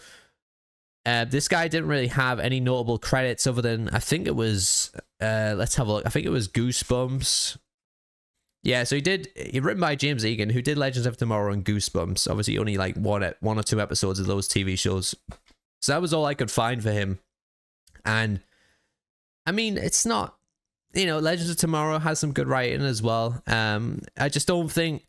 this guy didn't really have any notable credits other than, I think it was, let's have a look. I think it was Goosebumps. Yeah, so he written by James Egan, who did Legends of Tomorrow and Goosebumps. Obviously only like one or two episodes of those TV shows. So that was all I could find for him. And I mean, it's not, you know, Legends of Tomorrow has some good writing as well. I just don't think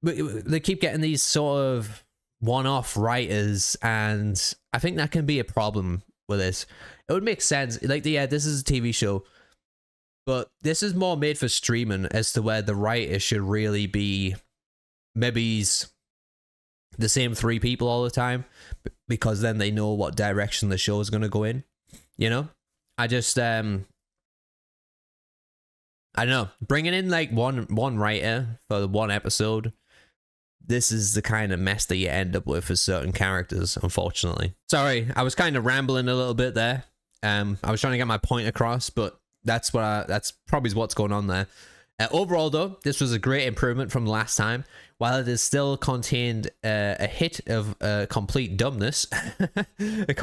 they keep getting these sort of one-off writers, and I think that can be a problem with this. It would make sense, like, yeah, this is a TV show, but this is more made for streaming, as to where the writer should really be maybe the same 3 people all the time, because then they know what direction the show is going to go in. You know, I just I don't know, bringing in like one writer for one episode, this is the kind of mess that you end up with for certain characters, unfortunately. Sorry, I was kind of rambling a little bit there. I was trying to get my point across, but that's probably what's going on there. Overall, though, this was a great improvement from last time. While it is still contained a hit of complete dumbness, it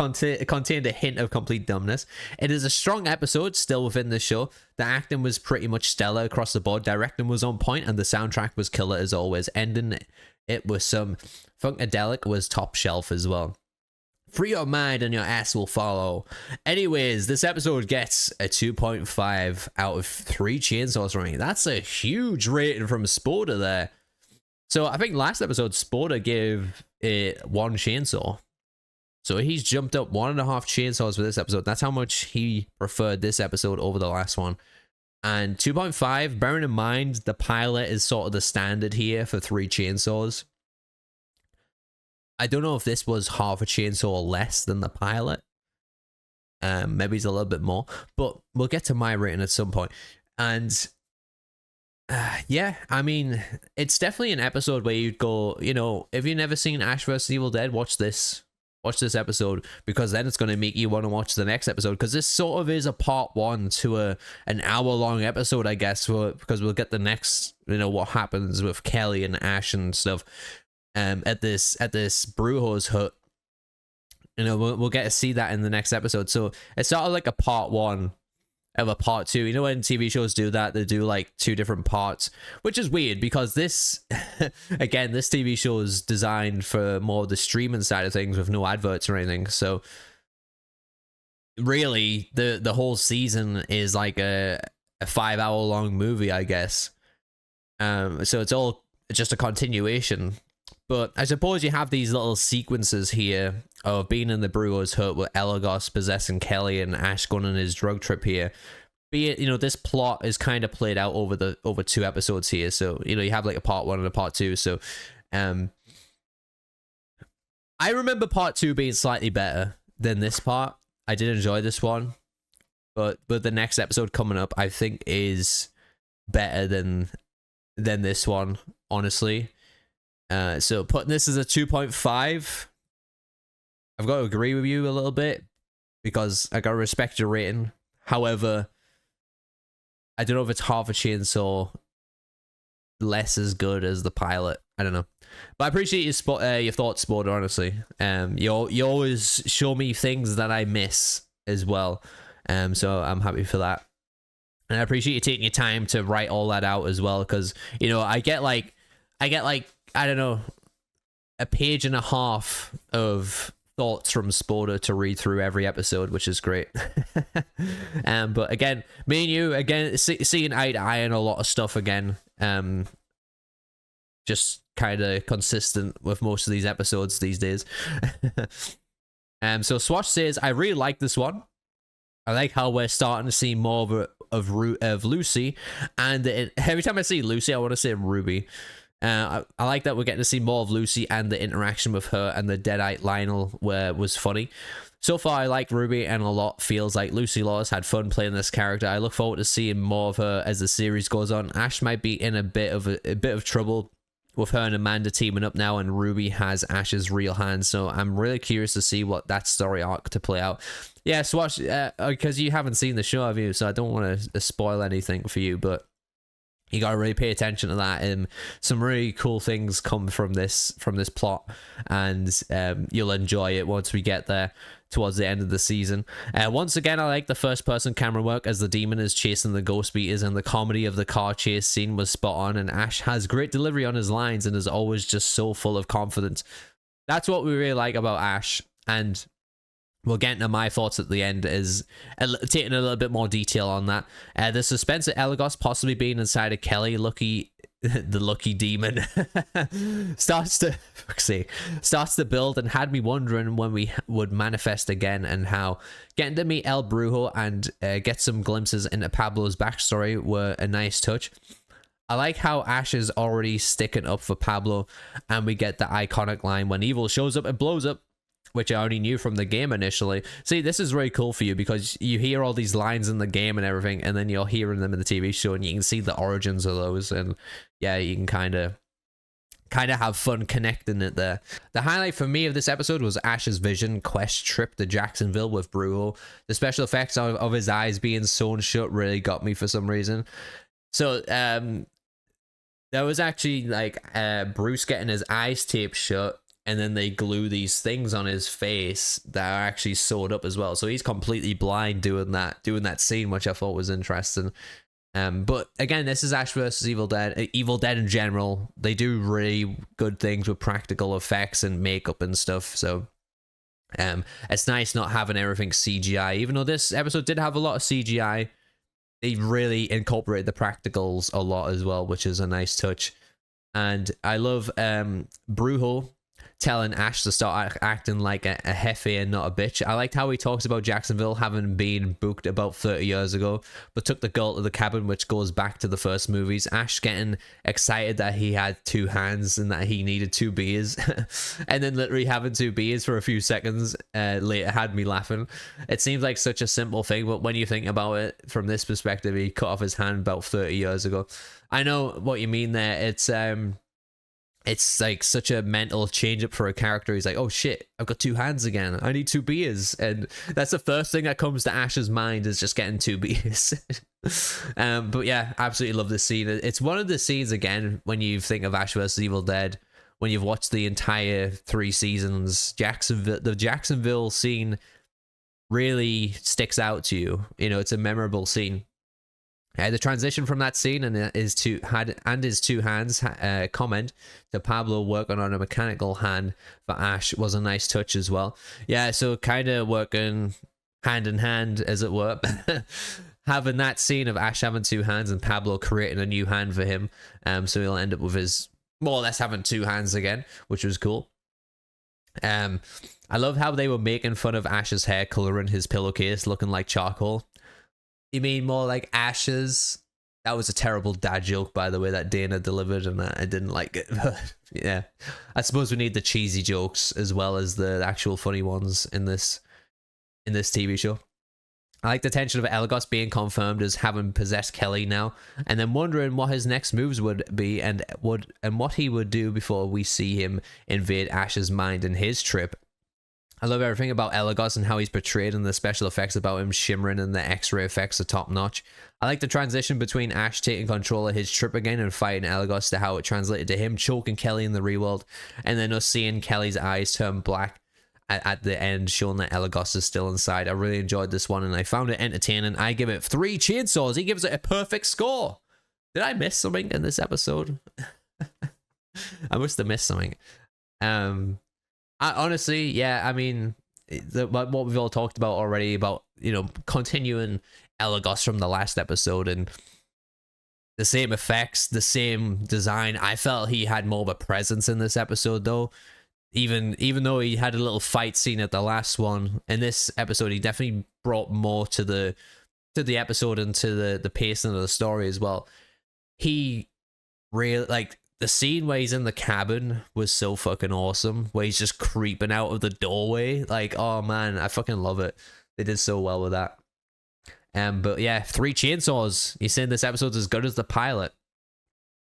contained a hint of complete dumbness. It is a strong episode still within the show. The acting was pretty much stellar across the board. Directing was on point, and the soundtrack was killer as always. Ending it with some funkadelic was top shelf as well. Free your mind and your ass will follow. Anyways, this episode gets a 2.5 out of 3 chainsaws rating. That's a huge rating from Spoda there. So I think last episode Spoda gave it 1 chainsaw. So he's jumped up 1.5 chainsaws for this episode. That's how much he preferred this episode over the last one. And 2.5, bearing in mind the pilot is sort of the standard here for 3 chainsaws. I don't know if this was half a chainsaw less than the pilot. Maybe it's a little bit more, but we'll get to my rating at some point. And yeah, I mean, it's definitely an episode where you'd go, you know, if you've never seen Ash vs. Evil Dead, watch this episode, because then it's going to make you want to watch the next episode, because this sort of is a part 1 to an hour-long episode, I guess, because we'll get the next, you know, what happens with Kelly and Ash and stuff. At this Brujo's hut, you know, we'll get to see that in the next episode. So it's sort of like a part 1 of a part 2. You know, when TV shows do that, they do like 2 different parts, which is weird, because this again, this TV show is designed for more of the streaming side of things with no adverts or anything. So really, the whole season is like a 5-hour-long movie, I guess. So it's all just a continuation. But I suppose you have these little sequences here of being in the Brujo's hut with Eligos possessing Kelly and Ash going on his drug trip here. Be it, you know, this plot is kind of played out over 2 episodes here. So, you know, you have like a part 1 and a part 2. So, I remember part 2 being slightly better than this part. I did enjoy this one, but the next episode coming up, I think, is better than this one, honestly. So putting this as a 2.5, I've got to agree with you a little bit, because I got to respect your rating. However, I don't know if it's half a chainsaw less as good as the pilot. I don't know, but I appreciate your thoughts, Spoda, honestly. You always show me things that I miss as well. So I'm happy for that, and I appreciate you taking your time to write all that out as well, because, you know, I get like I don't know, a page and a half of thoughts from Spoda to read through every episode, which is great. But again, me and you, again, seeing eye to eye on a lot of stuff again. Just kind of consistent with most of these episodes these days. So Swatch says, I really like this one. I like how we're starting to see more of Lucy, and every time I see Lucy, I want to say Ruby. I like that we're getting to see more of Lucy, and the interaction with her and the Deadite Lionel was funny. So far, I like Ruby, and a lot feels like Lucy Lawless had fun playing this character. I look forward to seeing more of her as the series goes on. Ash might be in a bit of trouble with her and Amanda teaming up now, and Ruby has Ash's real hand, so I'm really curious to see what that story arc to play out. Yeah, Swatch, because you haven't seen the show, have you? So I don't want to spoil anything for you, but you gotta really pay attention to that, and some really cool things come from this plot, and you'll enjoy it once we get there towards the end of the season. Once again, I like the first person camera work as the demon is chasing the ghost beaters, and the comedy of the car chase scene was spot on, and Ash has great delivery on his lines and is always just so full of confidence. That's what we really like about Ash, and we'll get into my thoughts at the end, is taking a little bit more detail on that. The suspense of eligos possibly being inside of Kelly, the lucky demon, starts to build, and had me wondering when we would manifest again, and how getting to meet El Brujo and get some glimpses into Pablo's backstory were a nice touch. I like how Ash is already sticking up for Pablo, and we get the iconic line when evil shows up and blows up, which I already knew from the game initially. See, this is really cool for you because you hear all these lines in the game and everything, and then you're hearing them in the TV show, and you can see the origins of those, and yeah, you can kind of have fun connecting it there. The highlight for me of this episode was Ash's vision quest trip to Jacksonville with Brujo. The special effects of his eyes being sewn shut really got me for some reason. So there was actually like Bruce getting his eyes taped shut, and then they glue these things on his face that are actually sewed up as well. So he's completely blind doing that scene, which I thought was interesting. But again, this is Ash versus Evil Dead. Evil Dead in general, they do really good things with practical effects and makeup and stuff. So it's nice not having everything CGI. Even though this episode did have a lot of CGI, they really incorporated the practicals a lot as well, which is a nice touch. And I love Brujo telling Ash to start acting like a jefe and not a bitch. I liked how he talks about Jacksonville having been booked about 30 years ago, but took the girl to the cabin, which goes back to the first movies. Ash getting excited that he had two hands and that he needed two beers, and then literally having two beers for a few seconds later had me laughing. It seems like such a simple thing, but when you think about it from this perspective, he cut off his hand about 30 years ago. I know what you mean there. It's like such a mental change up for a character. He's like, oh shit, I've got two hands again. I need two beers. And that's the first thing that comes to Ash's mind, is just getting two beers. But yeah, absolutely love this scene. It's one of the scenes, again, when you think of Ash vs. Evil Dead, when you've watched the entire 3 seasons, the Jacksonville scene really sticks out to you. You know, it's a memorable scene. The transition from that scene and his two hands comment to Pablo working on a mechanical hand for Ash was a nice touch as well. Yeah, so kind of working hand in hand, as it were. Having that scene of Ash having two hands and Pablo creating a new hand for him. So he'll end up with his more or less having two hands again, which was cool. I love how they were making fun of Ash's hair color in his pillowcase looking like charcoal. You mean more like ashes? That was a terrible dad joke, by the way, that Dana delivered, and I didn't like it. Yeah, I suppose we need the cheesy jokes as well as the actual funny ones in this TV show. I like the tension of eligos being confirmed as having possessed Kelly now, and then wondering what his next moves would be and what he would do before we see him invade Ash's mind in his trip. I love everything about eligos and how he's portrayed, and the special effects about him shimmering and the X-ray effects are top notch. I like the transition between Ash taking control of his trip again and fighting eligos to how it translated to him choking Kelly in the reworld, and then us seeing Kelly's eyes turn black at the end, showing that eligos is still inside. I really enjoyed this one and I found it entertaining. I give it 3 chainsaws. He gives it a perfect score. Did I miss something in this episode? I must have missed something. Honestly, yeah, I mean, what we've all talked about already about, you know, continuing eligos from the last episode and the same effects, the same design. I felt he had more of a presence in this episode, though. even though he had a little fight scene at the last one, in this episode he definitely brought more to the episode and to the pacing of the story as well. He really, like, the scene where he's in the cabin was so fucking awesome, where he's just creeping out of the doorway. Like, oh man, I fucking love it. They did so well with that. But yeah, 3 chainsaws. He's saying this episode's as good as the pilot.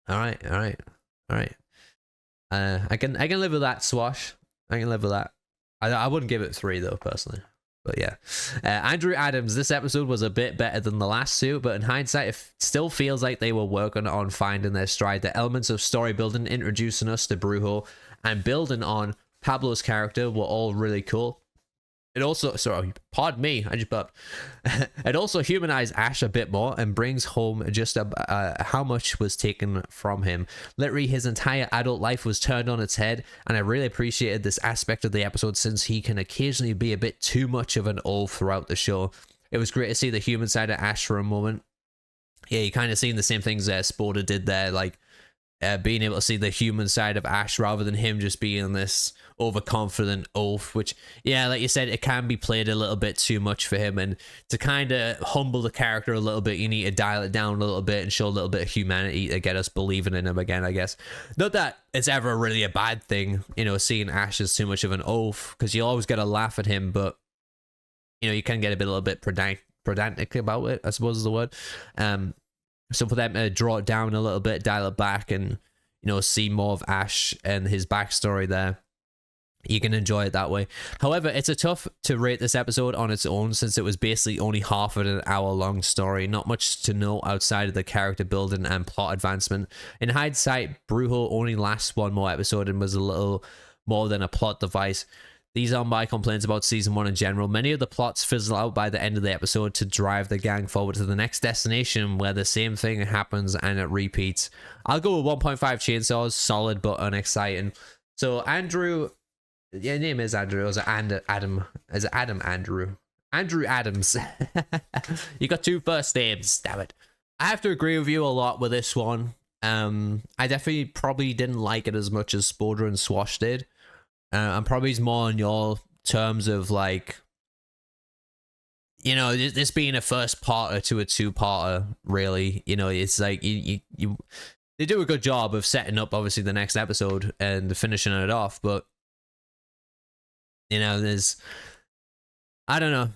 All right. I can live with that, Swash. I can live with that. I wouldn't give it 3 though, personally. But yeah, Andrew Adams, this episode was a bit better than the last 2, but in hindsight, it still feels like they were working on finding their stride. The elements of story building, introducing us to Brujo, and building on Pablo's character were all really cool. It also, sorry, pardon me, I just burped. It also humanized Ash a bit more and brings home just how much was taken from him. Literally, his entire adult life was turned on its head, and I really appreciated this aspect of the episode since he can occasionally be a bit too much of an oaf throughout the show. It was great to see the human side of Ash for a moment. Yeah, you kind of seen the same things Sporter did there, like being able to see the human side of Ash rather than him just being this overconfident oaf, which, yeah, like you said, it can be played a little bit too much for him, and to kind of humble the character a little bit, you need to dial it down a little bit and show a little bit of humanity to get us believing in him again, I guess. Not that it's ever really a bad thing, you know, seeing Ash as too much of an oaf, because you always got to laugh at him, but, you know, you can get a little bit pedantic about it, I suppose is the word. So for them to draw it down a little bit, dial it back, and, you know, see more of Ash and his backstory there, you can enjoy it that way. However, it's a tough to rate this episode on its own, since it was basically only half of an hour-long story. Not much to know outside of the character building and plot advancement. In hindsight, Brujo only lasts 1 more episode and was a little more than a plot device. These are my complaints about season 1 in general. Many of the plots fizzle out by the end of the episode to drive the gang forward to the next destination, where the same thing happens and it repeats. I'll go with 1.5 chainsaws, solid but unexciting. So Andrew, your name is Andrew, or is it Adam? Is it Adam Andrew? Andrew Adams. You got 2 first names, damn it. I have to agree with you a lot with this one. I definitely probably didn't like it as much as Spoder and Swash did. I'm probably more on your terms of, like, you know, this being a first parter to a 2-parter, really. You know, it's like you they do a good job of setting up, obviously, the next episode and finishing it off, but, you know, there's, I don't know.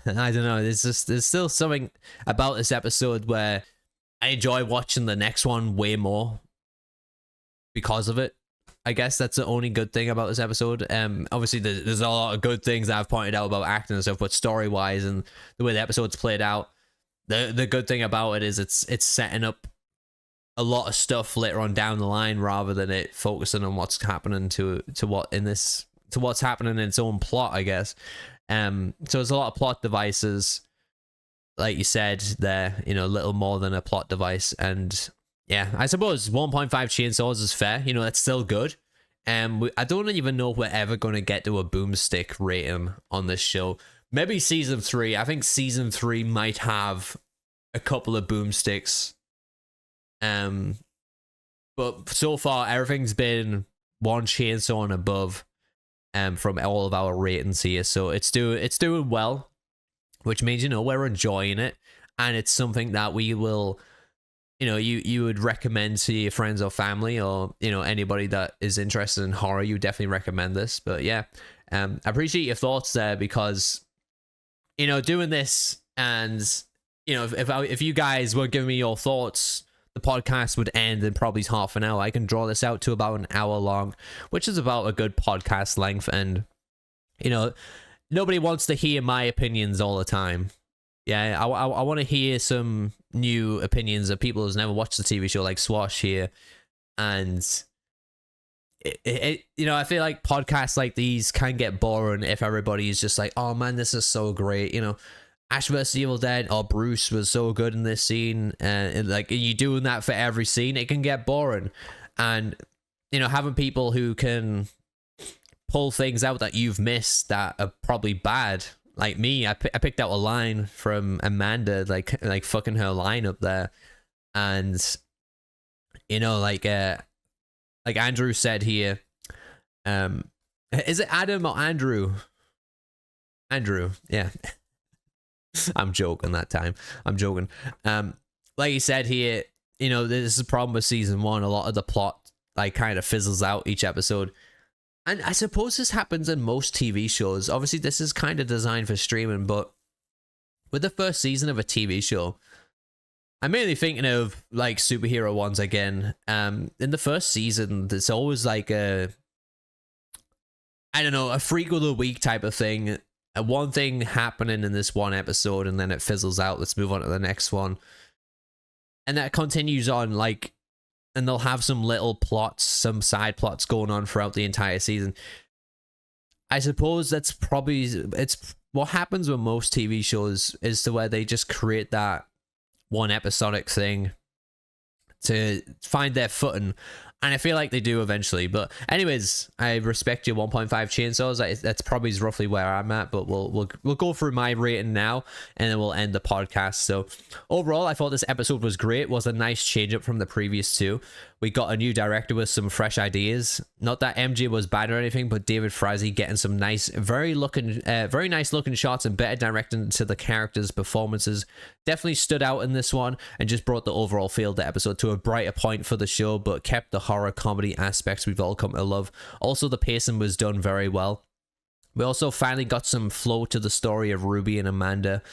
There's still something about this episode where I enjoy watching the next one way more because of it. I guess that's the only good thing about this episode. Obviously, there's a lot of good things that I've pointed out about acting and stuff, but story-wise and the way the episode's played out, the good thing about it is it's setting up a lot of stuff later on down the line, rather than it focusing on what's happening to what's happening in its own plot, I guess. So there's a lot of plot devices, like you said there, you know, a little more than a plot device, and yeah, I suppose 1.5 chainsaws is fair. You know, that's still good. I don't even know if we're ever going to get to a boomstick rating on this show. Maybe season 3. I think season 3 might have a couple of boomsticks. But so far, everything's been 1 chainsaw and above from all of our ratings here. So it's doing well, which means, you know, we're enjoying it. And it's something that we will, you know, you would recommend to your friends or family, or, you know, anybody that is interested in horror. You definitely recommend this. But yeah, I appreciate your thoughts there, because, you know, doing this, and, you know, if you guys were giving me your thoughts, the podcast would end in probably half an hour. I can draw this out to about an hour long, which is about a good podcast length. And, you know, nobody wants to hear my opinions all the time. Yeah, I want to hear some new opinions of people who's never watched the TV show, like Swash here. And it you know, I feel like podcasts like these can get boring if everybody is just like, oh man, this is so great. You know, Ash vs. Evil Dead, or Bruce was so good in this scene, and like, you doing that for every scene, it can get boring. And, you know, having people who can pull things out that you've missed that are probably bad. Like me, I picked out a line from Amanda, like fucking her line up there. And, you know, like Andrew said here, Is it Adam or Andrew? Andrew, yeah. I'm joking that time. I'm joking. Like you said here, you know, this is a problem with season 1. A lot of the plot like kind of fizzles out each episode. And I suppose this happens in most TV shows. Obviously, this is kind of designed for streaming, but with the first season of a TV show, I'm mainly thinking of like superhero ones again. In the first season, there's always like a, I don't know, a freak of the week type of thing. One thing happening in this one episode, and then it fizzles out. Let's move on to the next one. And that continues on, like, and they'll have some little plots, some side plots going on throughout the entire season. I suppose that's probably, it's what happens with most TV shows, is to where they just create that one episodic thing to find their footing, and I feel like they do eventually. But anyways, I respect your 1.5 chainsaws. That's probably roughly where I'm at, but we'll go through my rating now, and then we'll end the podcast. So overall, I thought this episode was great. It was a nice change up from the previous two. We got a new director with some fresh ideas. Not that MJ was bad or anything, but David Frazee getting some nice, very nice looking shots and better directing to the characters' performances. Definitely stood out in this one and just brought the overall feel of the episode to a brighter point for the show, but kept the horror comedy aspects we've all come to love. Also, the pacing was done very well. We also finally got some flow to the story of Ruby and Amanda.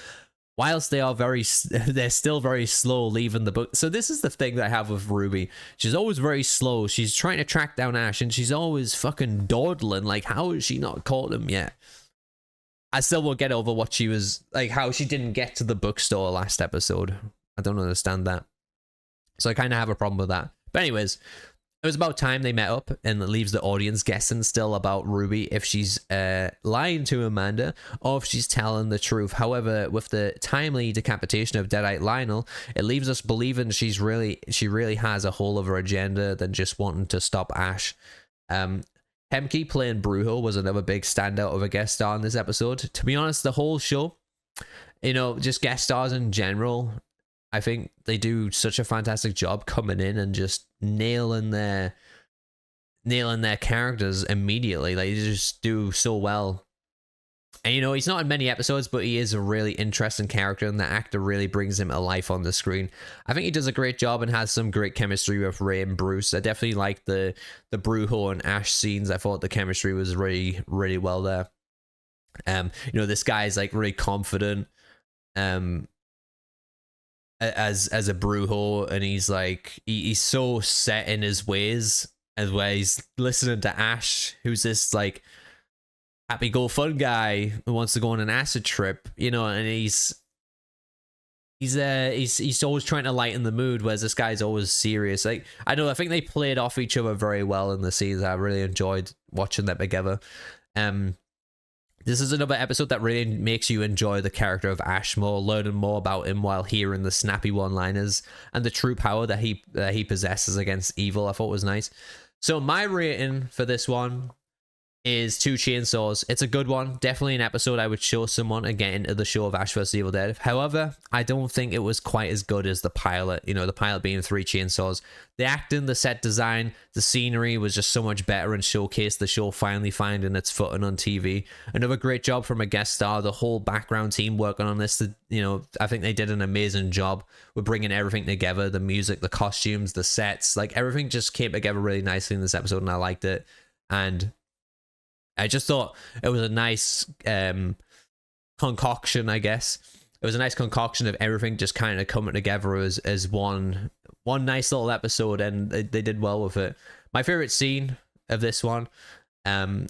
Whilst they're still very slow leaving the book. So this is the thing that I have with Ruby. She's always very slow. She's trying to track down Ash, and she's always fucking dawdling. Like, how has she not caught him yet? I still won't get over what she was, like, how she didn't get to the bookstore last episode. I don't understand that. So I kind of have a problem with that. But anyways, it was about time they met up, and it leaves the audience guessing still about Ruby, if she's lying to Amanda or if she's telling the truth. However, with the timely decapitation of Deadite Lionel, it leaves us believing she really has a whole other agenda than just wanting to stop Ash. Hemke playing Brujo was another big standout of a guest star in this episode. To be honest, the whole show, you know, just guest stars in general, I think they do such a fantastic job coming in and just nailing their characters immediately. Like, they just do so well. And, you know, he's not in many episodes, but he is a really interesting character, and the actor really brings him to life on the screen. I think he does a great job and has some great chemistry with Ray and Bruce. I definitely like the Brujo and Ash scenes. I thought the chemistry was really, really well there. You know, this guy's like really confident. As a Brujo, and he's like he's so set in his ways, as where he's listening to Ash, who's this like happy go fun guy who wants to go on an acid trip, you know, and he's always trying to lighten the mood, whereas this guy's always serious. Like, I think they played off each other very well in the season. I really enjoyed watching them together. This is another episode that really makes you enjoy the character of Ash more, learning more about him while hearing the snappy one-liners and the true power that he possesses against evil. I thought was nice. So my rating for this one is 2 chainsaws. It's a good one. Definitely an episode I would show someone again into the show of Ash vs. Evil Dead. However, I don't think it was quite as good as the pilot. You know, the pilot being 3 chainsaws. The acting, the set design, the scenery was just so much better and showcased the show finally finding its footing on TV. Another great job from a guest star. The whole background team working on this, you know, I think they did an amazing job with bringing everything together. The music, the costumes, the sets, like everything just came together really nicely in this episode, and I liked it. And I just thought it was a nice concoction, I guess. It was a nice concoction of everything just kind of coming together as one nice little episode, and they did well with it. My favorite scene of this one, I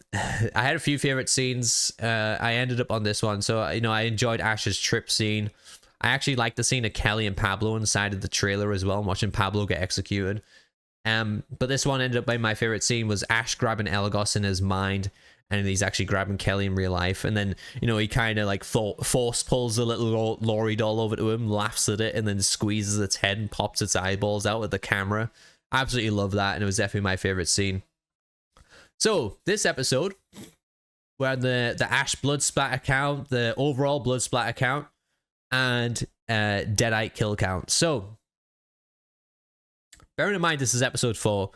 had a few favorite scenes. I ended up on this one. So, you know, I enjoyed Ash's trip scene. I actually liked the scene of Kelly and Pablo inside of the trailer as well, watching Pablo get executed. But this one ended up being my favorite scene was Ash grabbing Eligos in his mind, and he's actually grabbing Kelly in real life. And then, you know, he kind of like force pulls a little Laurie doll over to him, laughs at it, and then squeezes its head and pops its eyeballs out with the camera. I absolutely love that, and it was definitely my favorite scene. So this episode, we're on the Ash blood splatter count, the overall blood splatter count, and Deadite kill count. So bearing in mind this is episode 4,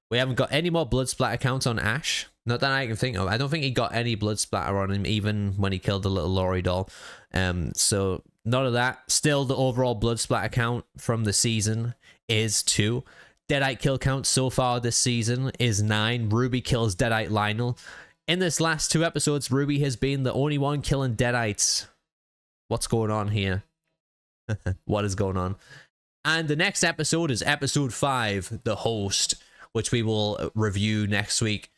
we haven't got any more blood splatter counts on Ash. Not that I can think of. I don't think he got any blood splatter on him, even when he killed the little Laurie doll. So none of that. Still, the overall blood splatter count from the season is 2. Deadite kill count so far this season is 9. Ruby kills Deadite Lionel. In this last 2 episodes, Ruby has been the only one killing Deadites. What's going on here? What is going on? And the next episode is episode 5, The Host, which we will review next week.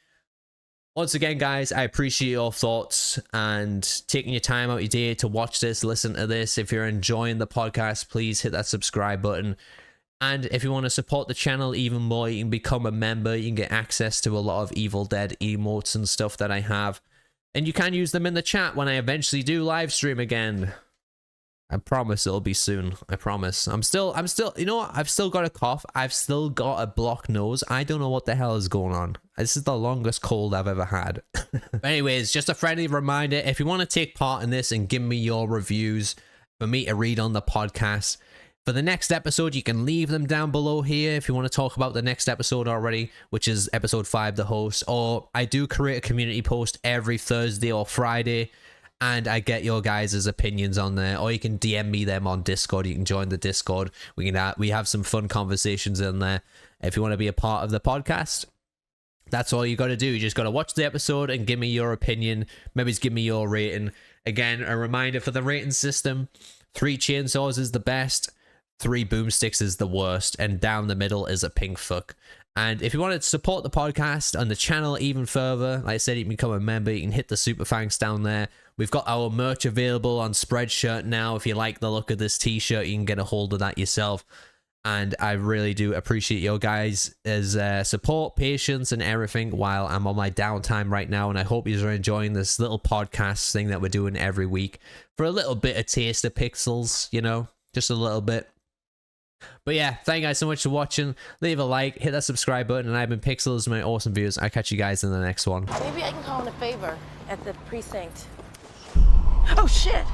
Once again, guys, I appreciate your thoughts and taking your time out your day to watch this, listen to this. If you're enjoying the podcast, please hit that subscribe button. And if you want to support the channel even more, you can become a member. You can get access to a lot of Evil Dead emotes and stuff that I have. And you can use them in the chat when I eventually do live stream again. I promise it'll be soon. I promise. I'm still, you know what? I've still got a cough. I've still got a blocked nose. I don't know what the hell is going on. This is the longest cold I've ever had. But anyways, just a friendly reminder, if you want to take part in this and give me your reviews for me to read on the podcast, for the next episode, you can leave them down below here if you want to talk about the next episode already, which is episode 5, The Host. Or I do create a community post every Thursday or Friday, and I get your guys' opinions on there. Or you can DM me them on Discord. You can join the Discord. We have some fun conversations in there. If you want to be a part of the podcast, that's all you got to do. You just got to watch the episode and give me your opinion. Maybe just give me your rating. Again, a reminder for the rating system: 3 chainsaws is the best, 3 boomsticks is the worst, and down the middle is a pink fuck. And if you want to support the podcast and the channel even further, like I said, you can become a member. You can hit the super thanks down there. We've got our merch available on Spreadshirt now. If you like the look of this t-shirt, you can get a hold of that yourself. And I really do appreciate your guys' support, patience, and everything while I'm on my downtime right now. And I hope you are enjoying this little podcast thing that we're doing every week for a little bit of taste of Pixels, you know, just a little bit. But yeah, thank you guys so much for watching. Leave a like, hit that subscribe button, and I've been Pixels, my awesome viewers. I'll catch you guys in the next one. Maybe I can call in a favor at the precinct. Oh, shit!